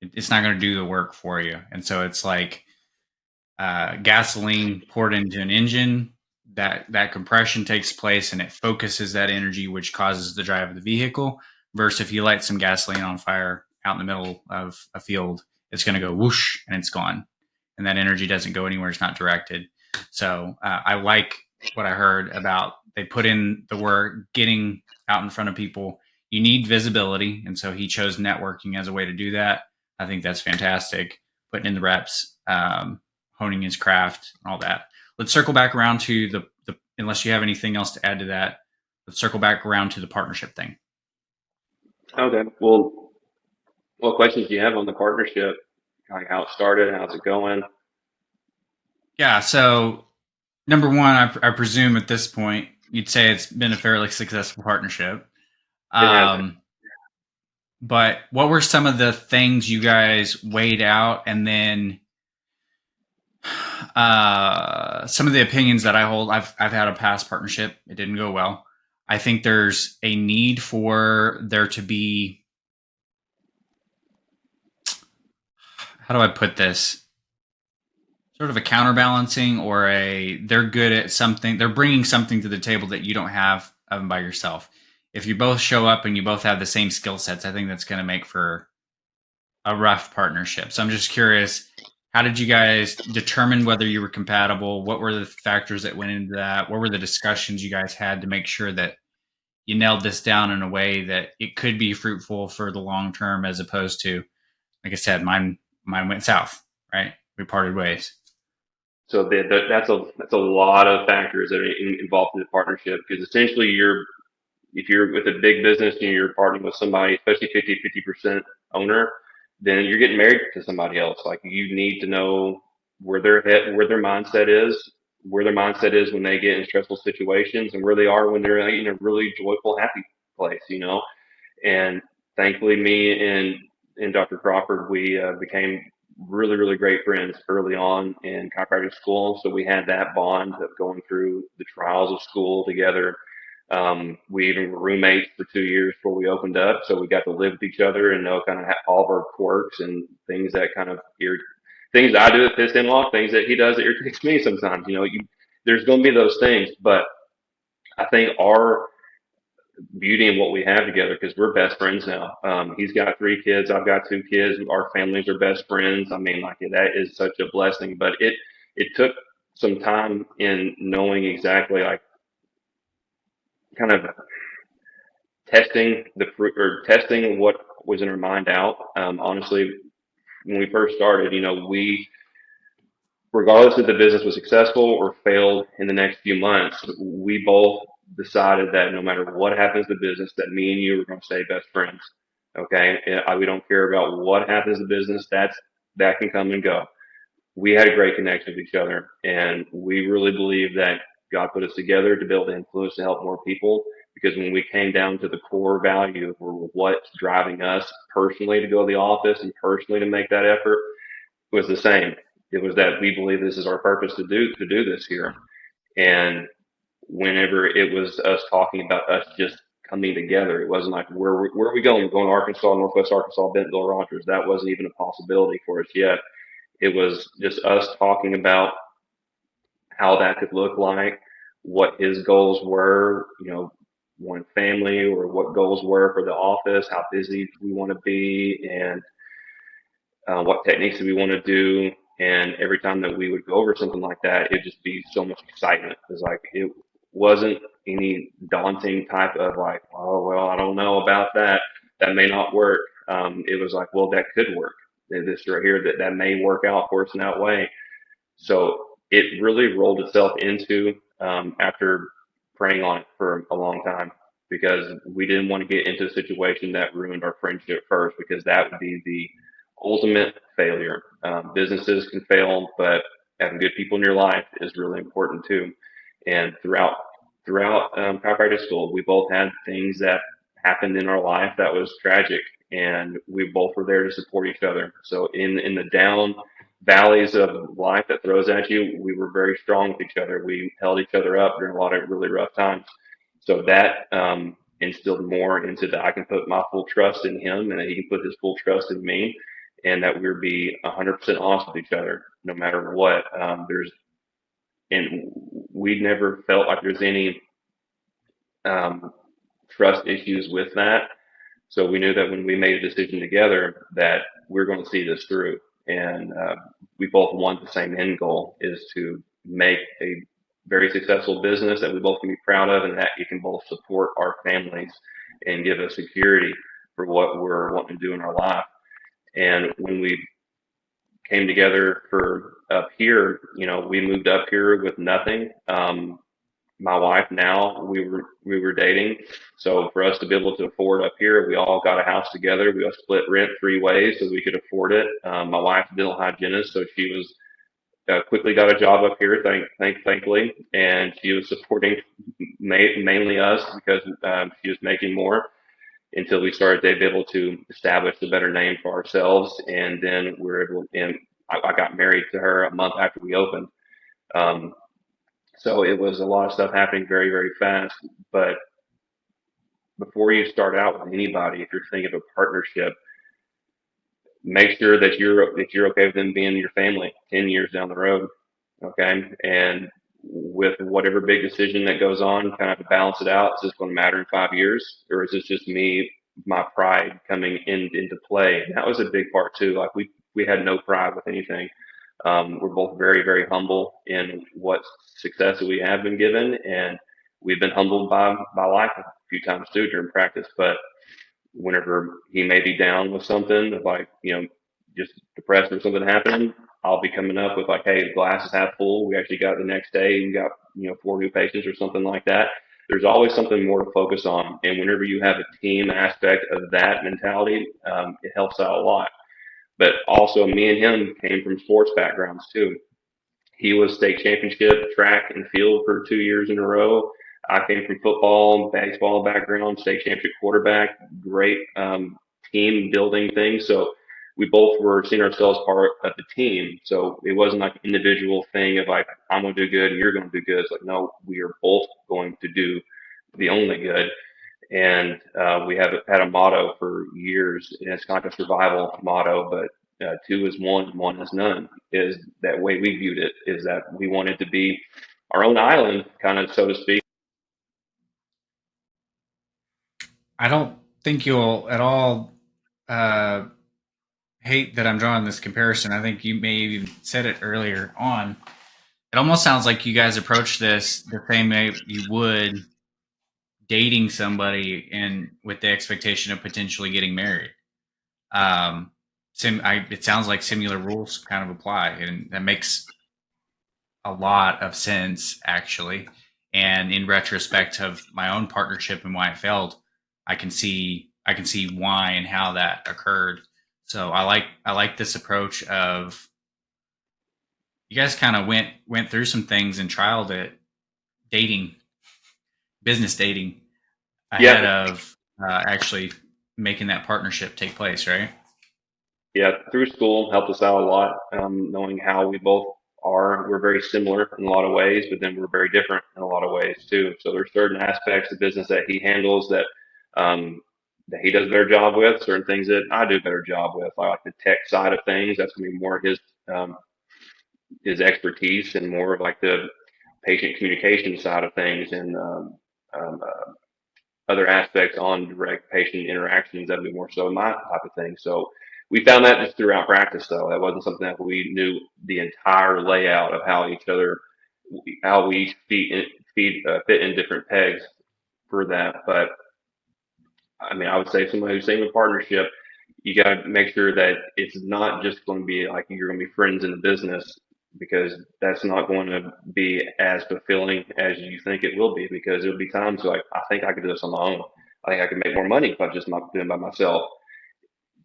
going to do the work for you, and so it's like gasoline poured into an engine. That compression takes place and it focuses that energy, which causes the drive of the vehicle. Versus if you light some gasoline on fire out in the middle of a field, it's going to go whoosh and it's gone, and that energy doesn't go anywhere. It's not directed. So I like what I heard about they put in the work, getting out in front of people. You need visibility, and so he chose networking as a way to do that. I think that's fantastic. Putting in the reps, honing his craft, and all that. Let's circle back around to the unless you have anything else to add to that. Let's circle back around to the partnership thing.
Okay. Well, what questions do you have on the partnership? Like how it started, how's it going?
Yeah. So number one, I presume at this point you'd say it's been a fairly successful partnership.
It has been.
Um, but what were some of the things you guys weighed out, and then some of the opinions that I hold? I've had a past partnership; it didn't go well. I think there's a need for there to be, how do I put this? Sort of a counterbalancing, or they're good at something, they're bringing something to the table that you don't have by yourself. If you both show up and you both have the same skill sets, I think that's going to make for a rough partnership. So I'm just curious, how did you guys determine whether you were compatible? What were the factors that went into that? What were the discussions you guys had to make sure that you nailed this down in a way that it could be fruitful for the long term, as opposed to, like I said, mine went south, right? We parted ways.
So that's a lot of factors that are involved in the partnership because essentially if you're with a big business and you're partnering with somebody, especially 50% owner, then you're getting married to somebody else. Like you need to know where their mindset is, when they get in stressful situations, and where they are when they're in a really joyful, happy place. And thankfully, me and Dr. Crawford, we became really, really great friends early on in chiropractic school. So we had that bond of going through the trials of school together. We even were roommates for 2 years before we opened up. So we got to live with each other and know kind of all of our quirks and things that kind of things I do that piss him off, things that he does that irritates me sometimes. There's going to be those things, but I think beauty in what we have together because we're best friends now. He's got 3 kids. I've got 2 kids. Our families are best friends. I mean, like that is such a blessing, but it took some time in knowing exactly like kind of testing the fruit or testing what was in our mind out. Honestly, when we first started, we regardless if the business was successful or failed in the next few months, we both decided that no matter what happens to business, that me and you are going to stay best friends. Okay, we don't care about what happens to business. That can come and go. We had a great connection with each other, and we really believe that God put us together to be able to influence to help more people. Because when we came down to the core value of what's driving us personally to go to the office and personally to make that effort, was the same. It was that we believe this is our purpose to do this here. And whenever it was us talking about us just coming together, it wasn't like where are we going? We're going to Arkansas, Northwest Arkansas, Bentonville, Rogers. That wasn't even a possibility for us yet. It was just us talking about how that could look like, what his goals were, one family, or what goals were for the office, how busy we want to be, and what techniques do we want to do. And every time that we would go over something like that, it'd just be so much excitement. It's like it wasn't any daunting type of like, oh well, I don't know about that. That may not work. It was like, well, that could work. This right here, that may work out for us in that way. So it really rolled itself into after praying on it for a long time because we didn't want to get into a situation that ruined our friendship first because that would be the ultimate failure. Businesses can fail, but having good people in your life is really important too. And throughout chiropractic school, we both had things that happened in our life that was tragic, and we both were there to support each other. So in the down valleys of life that throws at you, we were very strong with each other. We held each other up during a lot of really rough times. So that instilled more into that I can put my full trust in him and that he can put his full trust in me and that we'll be 100% honest with each other no matter what. And we never felt like there's any um, trust issues with that. So we knew that when we made a decision together that we're going to see this through. And we both want the same end goal is to make a very successful business that we both can be proud of and that it can both support our families and give us security for what we're wanting to do in our life. And when we came together for up here, we moved up here with nothing. My wife now we were dating, so for us to be able to afford up here, we all got a house together. We all split rent 3 ways so we could afford it. My wife's a dental hygienist, so she was quickly got a job up here, thankfully, and she was supporting mainly us because she was making more until we started to be able to establish a better name for ourselves, and then we were able. And I got married to her a month after we opened. Um, so it was a lot of stuff happening very, very fast. But before you start out with anybody, if you're thinking of a partnership, make sure that you're okay with them being your family 10 years down the road. Okay. And with whatever big decision that goes on, kind of to balance it out, is this going to matter in 5 years? Or is this just me, my pride coming into play? And that was a big part too. Like we had no pride with anything. We're both very, very humble in what success that we have been given, and we've been humbled by life a few times too during practice. But whenever he may be down with something, like just depressed or something happening, I'll be coming up with like, hey, the glass is half full. We actually got the next day, we got 4 new patients or something like that. There's always something more to focus on, and whenever you have a team aspect of that mentality, it helps out a lot. But also, me and him came from sports backgrounds too. He was state championship track and field for 2 years in a row. I came from football, baseball background, state championship quarterback, great team building things. So we both were seeing ourselves part of the team. So it wasn't like an individual thing of like, I'm going to do good and you're going to do good. It's like, no, we are both going to do the only good. And we have had a motto for years, and it's kind of a survival motto, but two is one is none. Is that way we viewed it? Is that we wanted to be our own island, kind of so to speak.
I don't think you'll at all uh, hate that I'm drawing this comparison. I think you may even said it earlier on. It almost sounds like you guys approach this the same way you would dating somebody and with the expectation of potentially getting married. Um, it sounds like similar rules kind of apply, and that makes a lot of sense actually. And in retrospect of my own partnership and why it failed, I can see why and how that occurred. So I like this approach of you guys kind of went through some things and trialed it, dating, business dating, ahead
Yeah,
of actually making that partnership take place, right?
yeah, through school helped us out a lot, knowing how we both are. We're very similar in a lot of ways, but then we're very different in a lot of ways too. So there's certain aspects of business that he handles um, that he does a better job with, certain things that I do a better job with. I like the tech side of things. That's going to be more um, his expertise and more of like the patient communication side of things and um, uh, other aspects on direct patient interactions that would be more so my type of thing. So we found that just throughout practice, though. That wasn't something that we knew the entire layout of how we each fit in different pegs for that. But I mean, I would say somebody who's saying a partnership, you got to make sure that it's not just going to be like you're going to be friends in the business because that's not going to be as fulfilling as you think it will be because there'll be times like, I think I could do this on my own. I think I could make more money if I just not doing it by myself.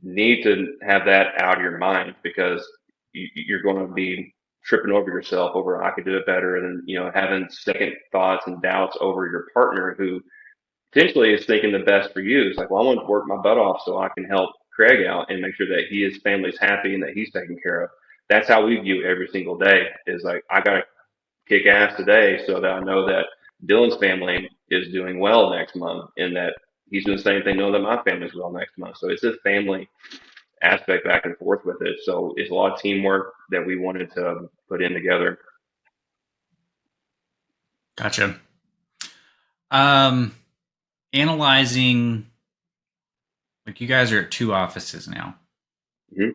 Need to have that out of your mind because you're going to be tripping over yourself over I could do it better and having second thoughts and doubts over your partner who potentially is thinking the best for you. It's like, well, I want to work my butt off so I can help Craig out and make sure that his family's happy and that he's taken care of. That's how we view every single day. Is like I got to kick ass today so that I know that Dylan's family is doing well next month and that he's doing the same thing, know that my family's well next month. So it's a family aspect back and forth with it. So it's a lot of teamwork that we wanted to put in together.
Gotcha. Um, analyzing, like you guys are at two offices now.
Mm-hmm.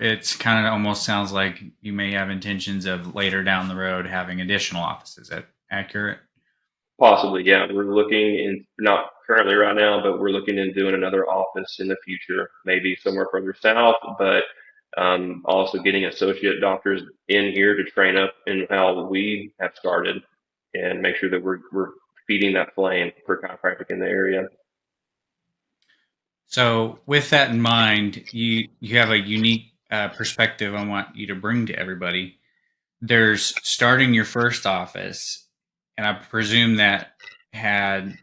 It's kind of almost sounds like you may have intentions of later down the road having additional offices. Is that accurate?
Possibly, yeah. We're looking in, not currently right now, but we're looking into doing another office in the future, maybe somewhere further south, but also getting associate doctors in here to train up in how we have started and make sure that we're feeding that flame for chiropractic in the area.
So, with that in mind, you have a unique perspective I want you to bring to everybody. There's starting your first office, and I presume that had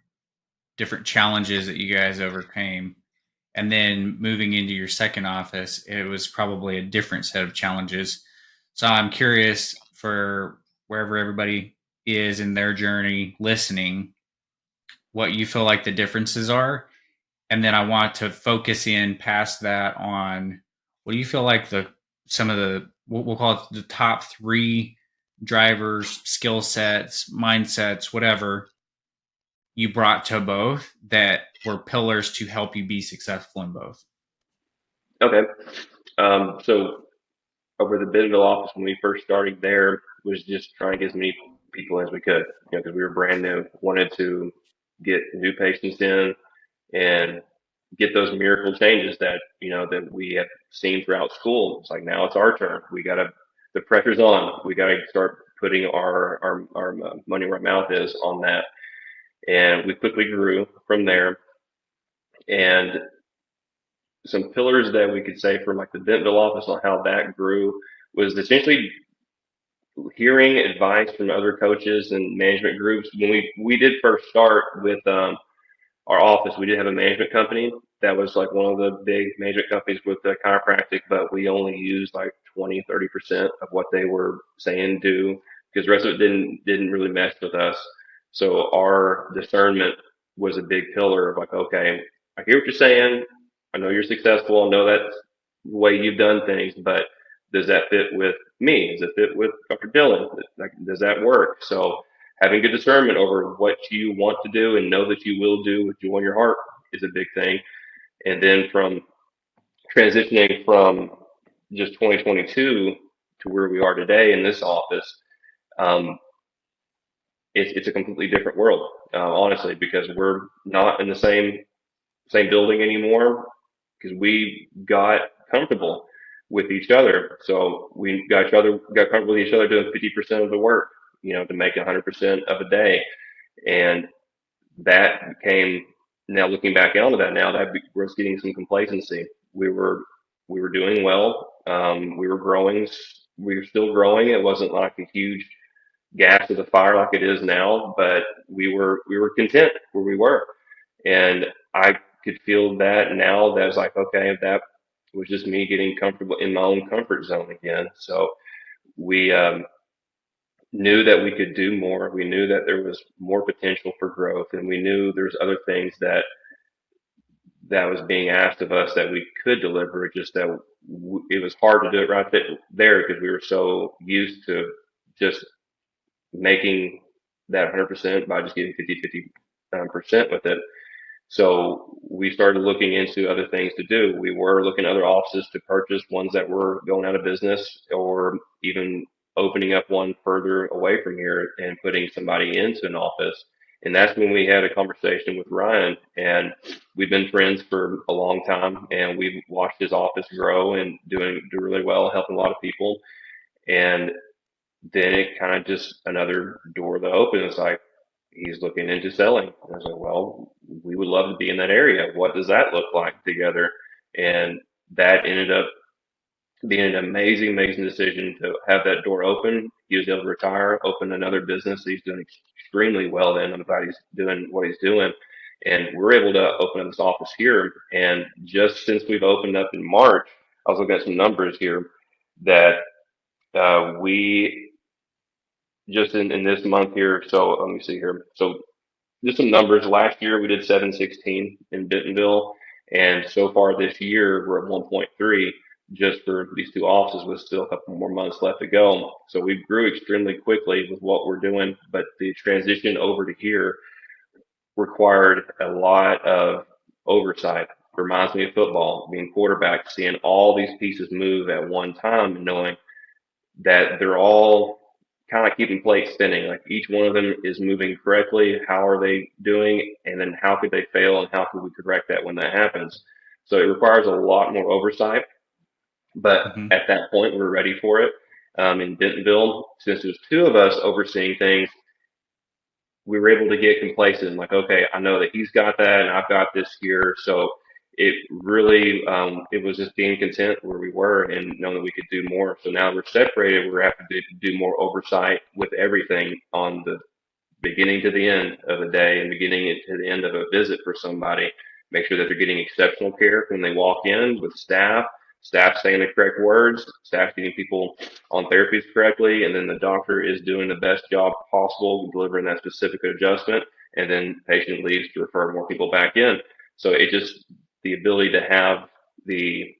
different challenges that you guys overcame. And then moving into your second office, it was probably a different set of challenges. So I'm curious for wherever everybody is in their journey listening, what you feel like the differences are. And then I want to focus in past that on what do you feel like the some of the what we'll call it the top three drivers, skill sets, mindsets, whatever you brought to both that were pillars to help you be successful in both.
Okay. So over the Bentonville office when we first started there was just trying to get as many people as we could, because we were brand new, wanted to get new patients in and get those miracle changes that we have seen throughout school. It's like now it's our turn. The pressure's on. We gotta start putting our money where our mouth is on that. And we quickly grew from there. And some pillars that we could say from like the Bentonville office on how that grew was essentially hearing advice from other coaches and management groups. When we did first start with our office, we did have a management company that was like one of the big management companies with the chiropractic, but we only used like 20-30% of what they were saying do because the rest of it didn't really mesh with us. So our discernment was a big pillar of like, okay, I hear what you're saying. I know you're successful. I know that's the way you've done things, but does that fit with me? Does it fit with Dr. Dillon? Like, does that work? So having good discernment over what you want to do and know that you will do with joy in your heart is a big thing. And then from transitioning from just 2022 to where we are today in this office, um, it's a completely different world, honestly, because we're not in the same building anymore because we got comfortable with each other. So we got comfortable with each other doing 50% of the work, to make 100% of a day. And that became, now looking back onto that now, was getting some complacency. We were, we were doing well. We were growing. We were still growing. It wasn't like a huge gas to the fire like it is now, but we were content where we were. And I could feel that now. That was like, okay, that was just me getting comfortable in my own comfort zone again. So we knew that we could do more. We knew that there was more potential for growth, and we knew there's other things that was being asked of us that we could deliver. Just that it was hard to do it right there because we were so used to just making that 100% by just getting 50% with it. So we started looking into other things to do. We were looking at other offices to purchase, ones that were going out of business, or even opening up one further away from here and putting somebody into an office. And that's when we had a conversation with Ryan, and we've been friends for a long time, and we've watched his office grow and do really well, helping a lot of people. And then it kind of just another door that opened. It's like he's looking into selling. And I was like, well, we would love to be in that area. What does that look like together? And that ended up being an amazing, amazing decision to have that door open. He was able to retire, open another business. He's doing extremely well then. I'm glad he's doing what he's doing. And we're able to open up this office here. And just since we've opened up in March, I was looking at some numbers here that we just in this month here. So let me see here. So just some numbers. Last year we did 716 in Bentonville, and so far this year we're at 1.3 just for these two offices with still a couple more months left to go. So we grew extremely quickly with what we're doing, but the transition over to here required a lot of oversight. Reminds me of football, being quarterback, seeing all these pieces move at one time and knowing that they're all kind of keeping plates spinning. Like each one of them is moving correctly. How are they doing? And then how could they fail and how could we correct that when that happens? So it requires a lot more oversight. But
Mm-hmm.
at that point, we're ready for it. In Bentonville, since there's two of us overseeing things, we were able to get complacent. Like, okay, I know that he's got that and I've got this here. So it really, it was just being content where we were and knowing that we could do more. So now we're separated. We're having to do more oversight with everything on the beginning to the end of a day and beginning to the end of a visit for somebody. Make sure that they're getting exceptional care when they walk in with staff saying the correct words, staff getting people on therapies correctly, and then the doctor is doing the best job possible delivering that specific adjustment, and then patient leaves to refer more people back in. So it just the ability to have the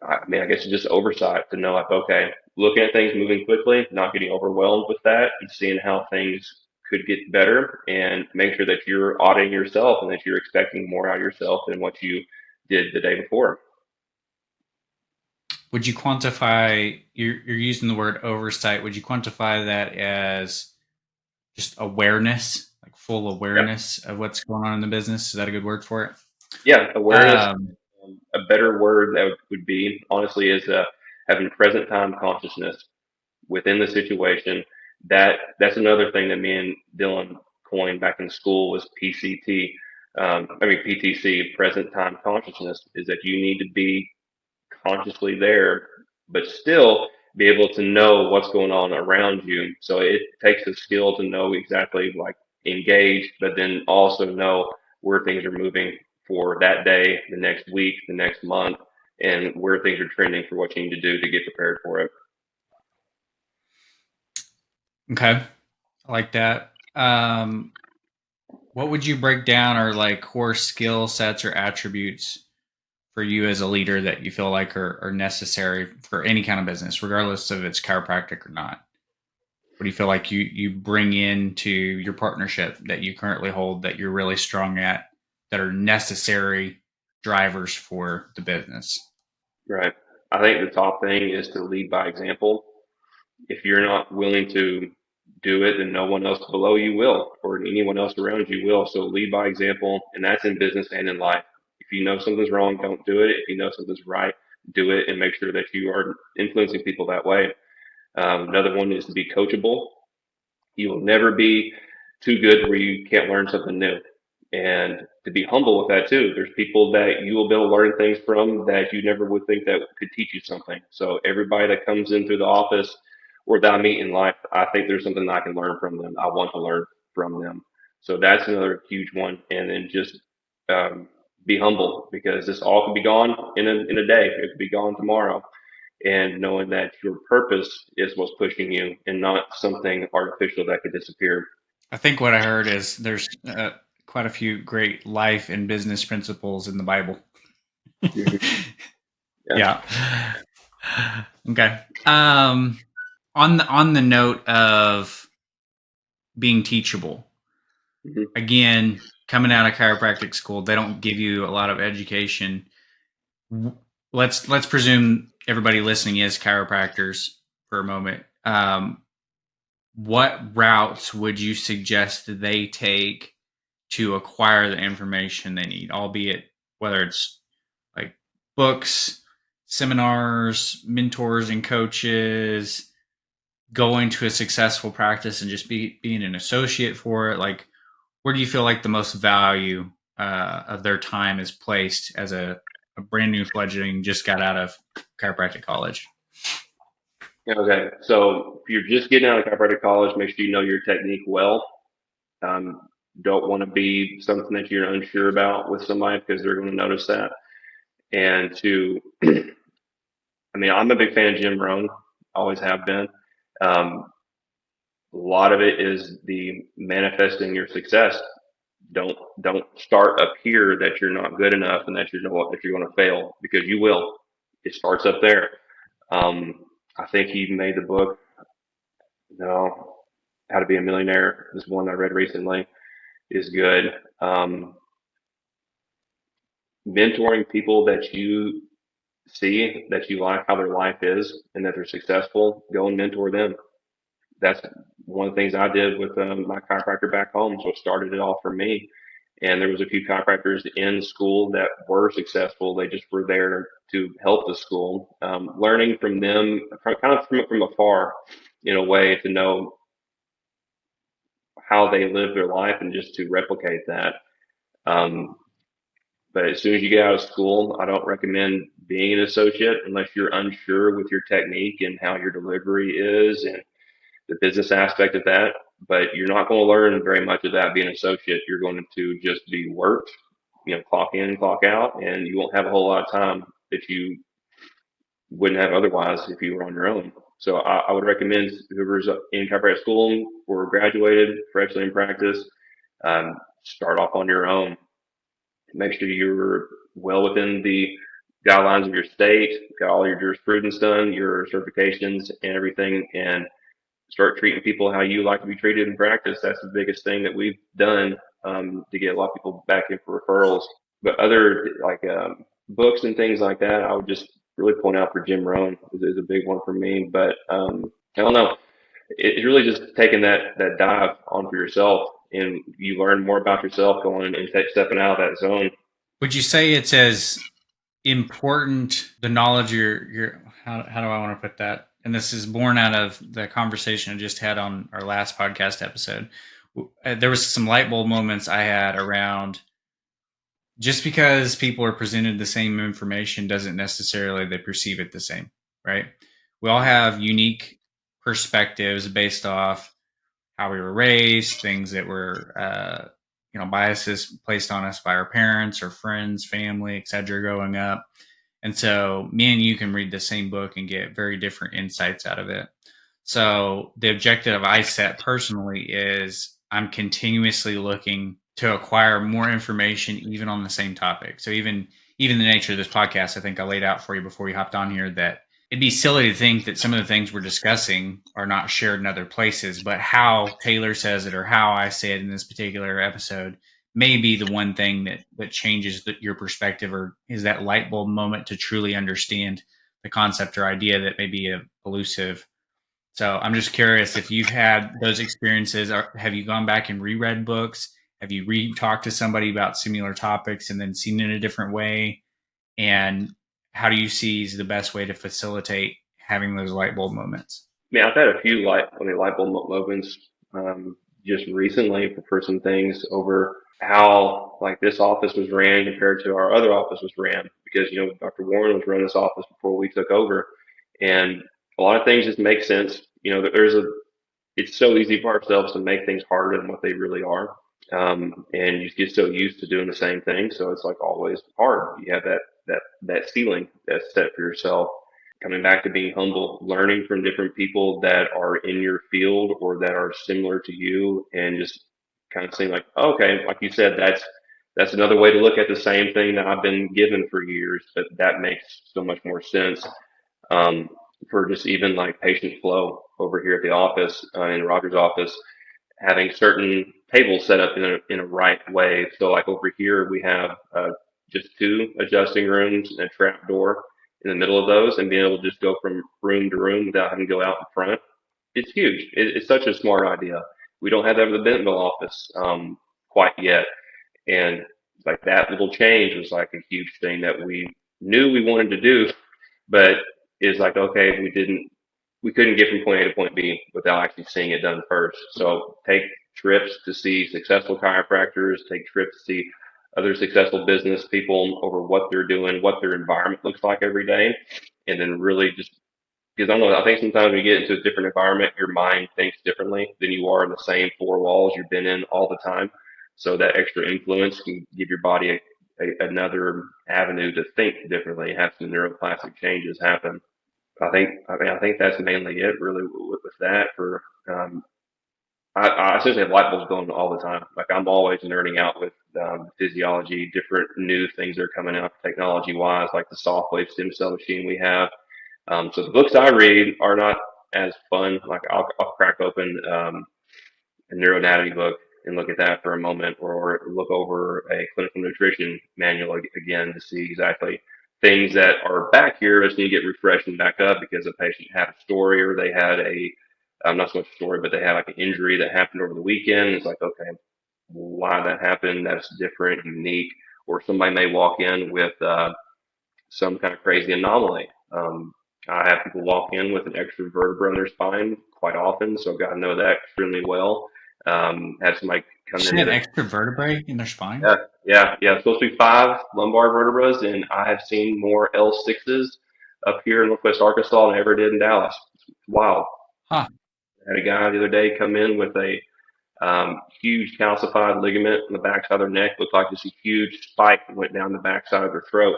I guess it's just oversight to know like, okay, looking at things moving quickly, not getting overwhelmed with that and seeing how things could get better and make sure that you're auditing yourself and that you're expecting more out of yourself than what you did the day before.
Would you quantify? You're using the word oversight. Would you quantify that as just awareness, like full
Yeah.
awareness of what's going on in the business? Is that a good word for it?
Yeah. Awareness.
Um,
A better word that would be honestly is having present time consciousness within the situation. That's another thing that me and Dylan coined back in school was PCT. PTC, present time consciousness, is that you need to be consciously there, but still be able to know what's going on around you. So it takes a skill to know exactly like engage, but then also know where things are moving for that day, the next week, the next month, and where things are trending for what you need to do to get prepared for it.
okay, I like that. What would you break down are like core skill sets or attributes for you as a leader that you feel like are necessary for any kind of business, regardless of it's chiropractic or not? What do you feel like you bring into your partnership that you currently hold that you're really strong at that are necessary drivers for the business?
Right. I think the top thing is to lead by example. If you're not willing to do it, then no one else below you will, or anyone else around you will. So lead by example, and that's in business and in life. If you know something's wrong, don't do it. If you know something's right, do it, and make sure that you are influencing people that way. Another one is to be coachable. You will never be too good where you can't learn something new. And to be humble with that too. There's people that you will be able to learn things from that you never would think that could teach you something. So everybody that comes in through the office or that I meet in life, I think there's something I can learn from them. I want to learn from them. So that's another huge one. And then just be humble because this all could be gone in a day. It could be gone tomorrow, and knowing that your purpose is what's pushing you and not something artificial that could disappear.
I think what I heard is there's quite a few great life and business principles in the Bible.
Mhm. Yeah.
Yeah. Okay. On the note of being teachable,
Mhm.
again, coming out of chiropractic school, they don't give you a lot of education. Let's presume everybody listening is chiropractors for a moment. What routes would you suggest they take to acquire the information they need, albeit whether it's like books, seminars, mentors and coaches, going to a successful practice and just being an associate for it? Like, where do you feel like the most value of their time is placed as a brand new fledgling just got out of chiropractic college?
Okay. So if you're just getting out of chiropractic college, make sure you know your technique well. Um, don't want to be something that you're unsure about with somebody because they're going to notice that. And to, I mean, I'm a big fan of Jim Rohn, always have been. Um, a lot of it is the manifesting your success. Don't start up here that you're not good enough and that you're going to fail because you will. It starts up there. Um, I think he made the book. No, How to Be a Millionaire. This one I read recently is good. Mentoring people that you see that you like how their life is and that they're successful. Go and mentor them. That's one of the things I did with my chiropractor back home. So it started it all for me. And there was a few chiropractors in school that were successful. They just were there to help the school, learning from them, kind of from afar, in a way, to know how they live their life and just to replicate that. Um, but as soon as you get out of school, I don't recommend being an associate unless you're unsure with your technique and how your delivery is and the business aspect of that. But you're not going to learn very much of that being an associate. You're going to just be worked, clock in and clock out, and you won't have a whole lot of time that you wouldn't have otherwise if you were on your own. So I would recommend whoever's in chiropractic school or graduated, freshly in practice, start off on your own. Make sure you're well within the guidelines of your state, got all your jurisprudence done, your certifications and everything, and start treating people how you like to be treated in practice. That's the biggest thing that we've done to get a lot of people back in for referrals. But other like books and things like that, I would just really point out for Jim Rohn is a big one for me. But I don't know. It's really just taking that dive on for yourself, and you learn more about yourself going and stepping out of that zone.
Would you say it's as important the knowledge your how do I want to put that? And this is born out of the conversation I just had on our last podcast episode. There was some light bulb moments I had around just because people are presented the same information doesn't necessarily they perceive it the same, right? We all have unique perspectives based off how we were raised, things that were, biases placed on us by our parents or friends, family, etc. growing up. And so me and you can read the same book and get very different insights out of it. So the objective I set personally is I'm continuously looking to acquire more information even on the same topic. So even the nature of this podcast, I think I laid out for you before you hopped on here that it'd be silly to think that some of the things we're discussing are not shared in other places, but how Taylor says it or how I say it in this particular episode may be the one thing that changes your perspective, or is that light bulb moment to truly understand the concept or idea that may be elusive. So I'm just curious if you've had those experiences. Have you gone back and reread books? Have you talked to somebody about similar topics and then seen it in a different way? And how do you see is the best way to facilitate having those light bulb moments?
I mean, I've had a few light bulb moments just recently for some things over how like this office was ran compared to our other office was ran because Dr. Warren was running this office before we took over, and a lot of things just make sense. There's a it's so easy for ourselves to make things harder than what they really are. And you get so used to doing the same thing. So it's like always hard. You have that ceiling that's set for yourself. Coming back to being humble, learning from different people that are in your field or that are similar to you and just kind of saying like, oh, okay, like you said, that's another way to look at the same thing that I've been given for years, but that makes so much more sense um, for just even like patient flow over here at the office, in Roger's office, having certain tables set up in a right way. So like over here, we have just two adjusting rooms and a trap door in the middle of those, and being able to just go from room to room without having to go out in front. It's huge. It's such a smart idea. We don't have that in the Bentonville office quite yet, and like that little change was like a huge thing that we knew we wanted to do, but is like, okay, we couldn't get from point A to point B without actually seeing it done first. So take trips to see successful chiropractors, take trips to see other successful business people over what they're doing, what their environment looks like every day, and then really just because I don't know, I think sometimes when you get into a different environment, your mind thinks differently than you are in the same four walls you've been in all the time. So that extra influence can give your body another avenue to think differently, have some neuroplastic changes happen. I think that's mainly it really with that for, I essentially have light bulbs going all the time. Like I'm always nerding out with, physiology, different new things that are coming out technology wise, like the soft wave stem cell machine we have. So the books I read are not as fun. Like I'll crack open, a neuroanatomy book and look at that for a moment, or look over a clinical nutrition manual again to see exactly things that are back here that need to get refreshed and back up because a patient had a story or they had not so much a story, but they had like an injury that happened over the weekend. It's like, okay, why that happened, that's different, unique, or somebody may walk in with some kind of crazy anomaly. I have people walk in with an extra vertebra in their spine quite often, so I've got to know that extremely well. Had somebody come in
She
the
had
other.
extra vertebrae in their spine.
Yeah, yeah. It's supposed to be five lumbar vertebras, and I have seen more L6s up here in Northwest Arkansas than I ever did in Dallas. It's wild.
Huh.
I had a guy the other day come in with a huge calcified ligament in the backside of their neck. Looked like just a huge spike that went down the backside of their throat.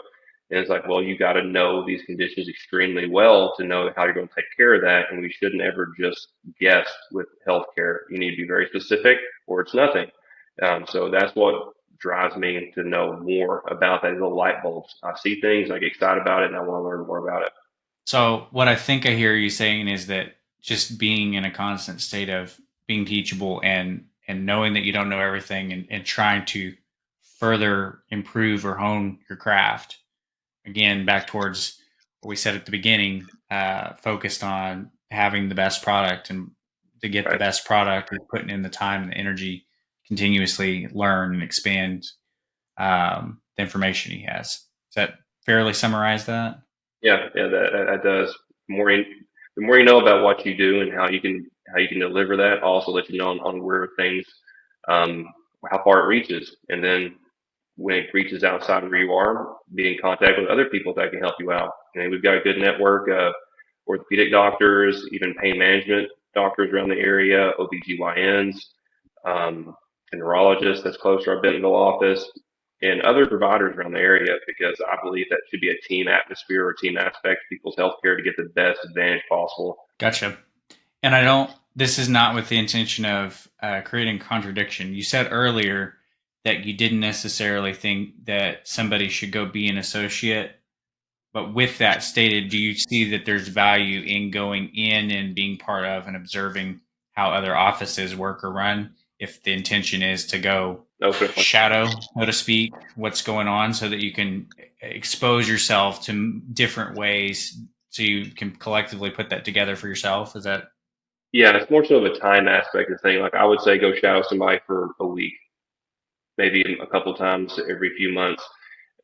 And it's like, well, you got to know these conditions extremely well to know how you're going to take care of that. And we shouldn't ever just guess with healthcare. You need to be very specific, or it's nothing. So that's what drives me to know more about that. Little light bulbs. I see things, I get excited about it, and I want to learn more about it.
So what I think I hear you saying is that just being in a constant state of being teachable and knowing that you don't know everything and trying to further improve or hone your craft. Again, back towards what we said at the beginning, focused on having the best product, and to get the
Right.
best product, we're putting in the time and the energy, continuously learn and expand the information he has. Does that fairly summarize that?
Yeah, yeah, that does. The more you know about what you do and how you can deliver that, also let you know on where things, um, how far it reaches, and then when it reaches outside of where you are, be in contact with other people that can help you out. And we've got a good network of orthopedic doctors, even pain management doctors around the area, OBGYNs, a neurologist that's close to our Bentonville office, and other providers around the area because I believe that should be a team atmosphere or team aspect of people's healthcare to get the best advantage possible.
Gotcha. And I don't, this is not with the intention of creating contradiction. You said earlier that you didn't necessarily think that somebody should go be an associate, But with that stated, do you see that there's value in going in and being part of and observing how other offices work or run if the intention is to go
Open.
shadow, so to speak, what's going on so that you can expose yourself to different ways so you can collectively put that together for yourself? Is that
Yeah, it's more so of a time aspect of the thing. Like I would say, go shadow somebody for a week, maybe a couple times every few months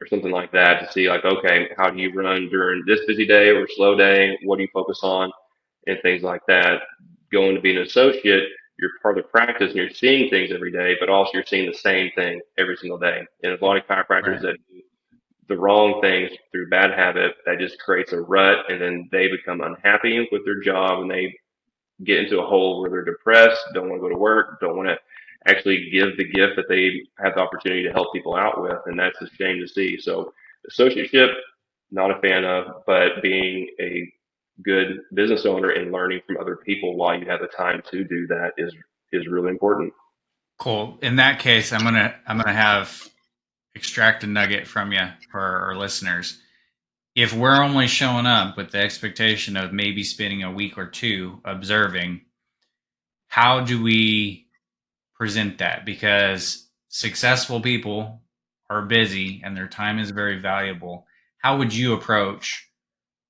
or something like that to see like, okay, how do you run during this busy day or slow day? What do you focus on and things like that. Going to be an associate, you're part of the practice and you're seeing things every day, but also you're seeing the same thing every single day. And there's a lot of chiropractors
right?
that do the wrong things through bad habit that just creates a rut and then they become unhappy with their job and they get into a hole where they're depressed, don't want to go to work, don't want to actually give the gift that they have the opportunity to help people out with. And that's a shame to see. So associateship, not a fan of, but being a good business owner and learning from other people while you have the time to do that is really important.
Cool. In that case, I'm gonna have extract a nugget from you for our listeners. If we're only showing up with the expectation of maybe spending a week or two observing, how do we present that? Because successful people are busy and their time is very valuable. How would you approach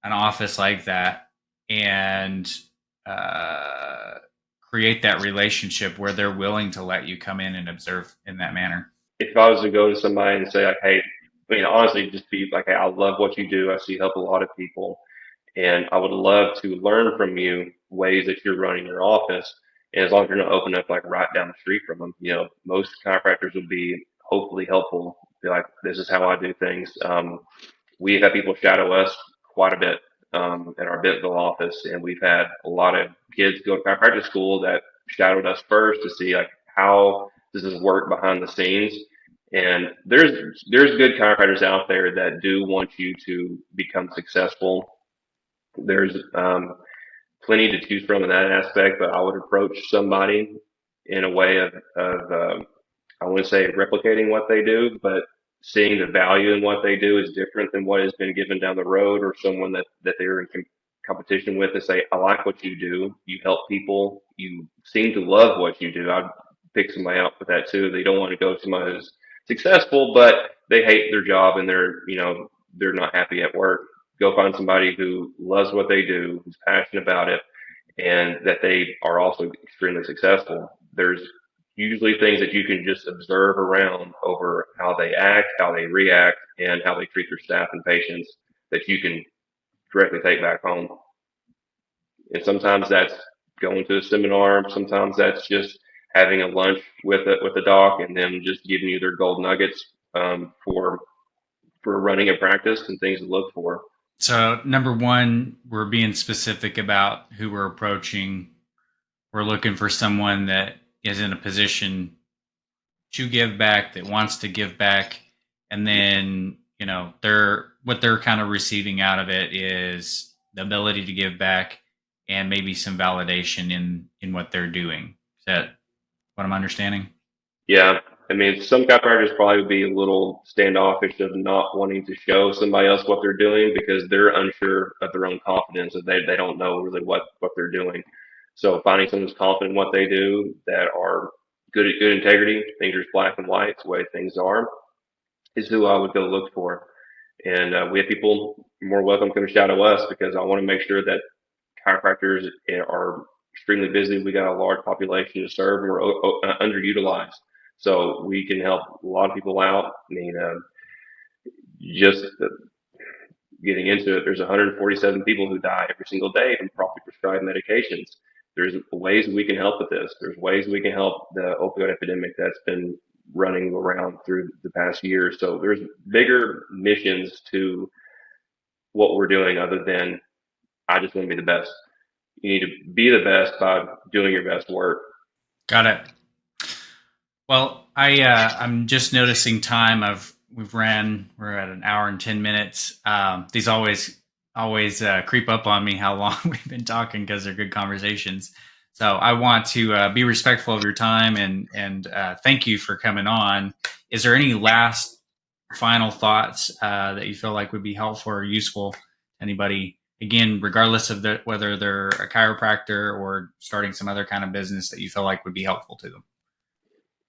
an office like that and uh, create that relationship where they're willing to let you come in and observe in that manner?
If I was to go to somebody and say like, hey, I mean, honestly, just be like, hey, I love what you do. I see you help a lot of people. And I would love to learn from you ways that you're running your office. And as long as you're not open up like right down the street from them, most chiropractors will be hopefully helpful. Be like, this is how I do things. We've had people shadow us quite a bit in our Bentonville office, and we've had a lot of kids go to chiropractic school that shadowed us first to see like how does this work behind the scenes. And there's good chiropractors out there that do want you to become successful. There's plenty to choose from in that aspect, but I would approach somebody in a way of I wouldn't say replicating what they do, but seeing the value in what they do is different than what has been given down the road or someone that they're in competition with to say, I like what you do. You help people. You seem to love what you do. I'd pick somebody out with that too. They don't want to go to somebody who's successful, but they hate their job and they're not happy at work. Go find somebody who loves what they do, who's passionate about it, and that they are also extremely successful. There's usually things that you can just observe around over how they act, how they react, and how they treat their staff and patients that you can directly take back home. And sometimes that's going to a seminar. Sometimes that's just having a lunch with a doc and them just giving you their gold nuggets for running a practice and things to look for.
So, number one, we're being specific about who we're approaching. We're looking for someone that is in a position to give back, that wants to give back, and then they're what they're kind of receiving out of it is the ability to give back and maybe some validation in what they're doing. Is that what I'm understanding?
Yeah, I mean, some chiropractors probably would be a little standoffish of not wanting to show somebody else what they're doing because they're unsure of their own confidence and they don't know really what they're doing. So finding someone who's confident in what they do that are good integrity, things are black and white, it's the way things are, is who I would go look for. And we have people more welcome to come shadow us because I want to make sure that chiropractors are extremely busy. We got a large population to serve, and we're underutilized. So we can help a lot of people out. I mean, just getting into it, there's 147 people who die every single day from properly prescribed medications. There's ways we can help with this. There's ways we can help the opioid epidemic that's been running around through the past year. So there's bigger missions to what we're doing other than I just want to be the best. You need to be the best by doing your best work.
Got it. Well, I'm just noticing time. We're at an hour and 10 minutes. These always creep up on me how long we've been talking because they're good conversations. So I want to be respectful of your time and thank you for coming on. Is there any last final thoughts that you feel like would be helpful or useful to anybody? Again, regardless of whether they're a chiropractor or starting some other kind of business that you feel like would be helpful to them.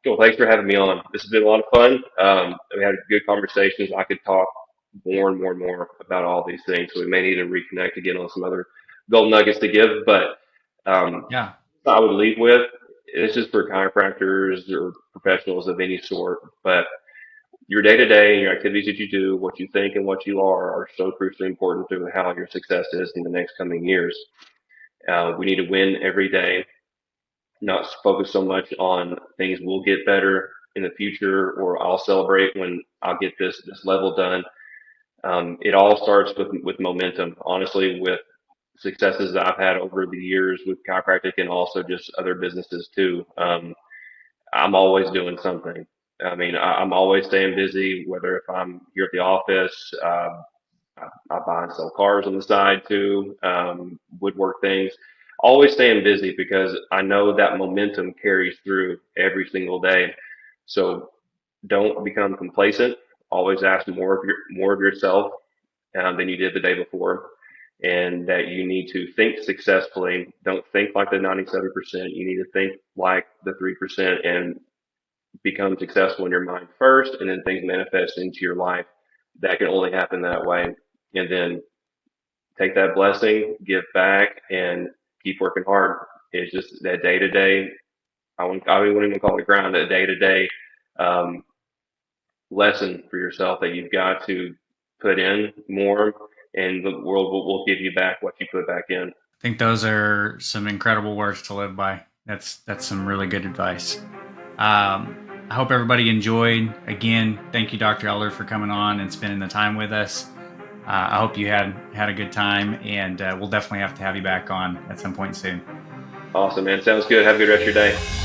Cool. Thanks for having me on. This has been a lot of fun. We had good conversations. I could talk more and more and more about all these things. So we may need to reconnect again on some other gold nuggets to give. But um,
Yeah.
I would leave with this is for chiropractors or professionals of any sort. But your day to day and your activities that you do, what you think and what you are so crucially important to how your success is in the next coming years. We need to win every day, not focus so much on things will get better in the future or I'll celebrate when I'll get this level done. It all starts with momentum. Honestly, with successes that I've had over the years with chiropractic and also just other businesses too. I'm always doing something. I mean, I'm always staying busy, whether if I'm here at the office, I buy and sell cars on the side too, woodwork things. Always staying busy because I know that momentum carries through every single day. So don't become complacent. Always ask more of yourself than you did the day before, and that you need to think successfully. Don't think like the 97%. You need to think like the 3% and become successful in your mind first, and then things manifest into your life. That can only happen that way. And then take that blessing, give back, and keep working hard. It's just that day to day. I wouldn't even call it grind. That day to day lesson for yourself that you've got to put in more, and the world will give you back what you put back in.
I think those are some incredible words to live by. That's some really good advice. I hope everybody enjoyed. Again, thank you, Dr. Eller, for coming on and spending the time with us. I hope you had a good time, and we'll definitely have to have you back on at some point soon.
Awesome, man. Sounds good. Have a good rest of your day.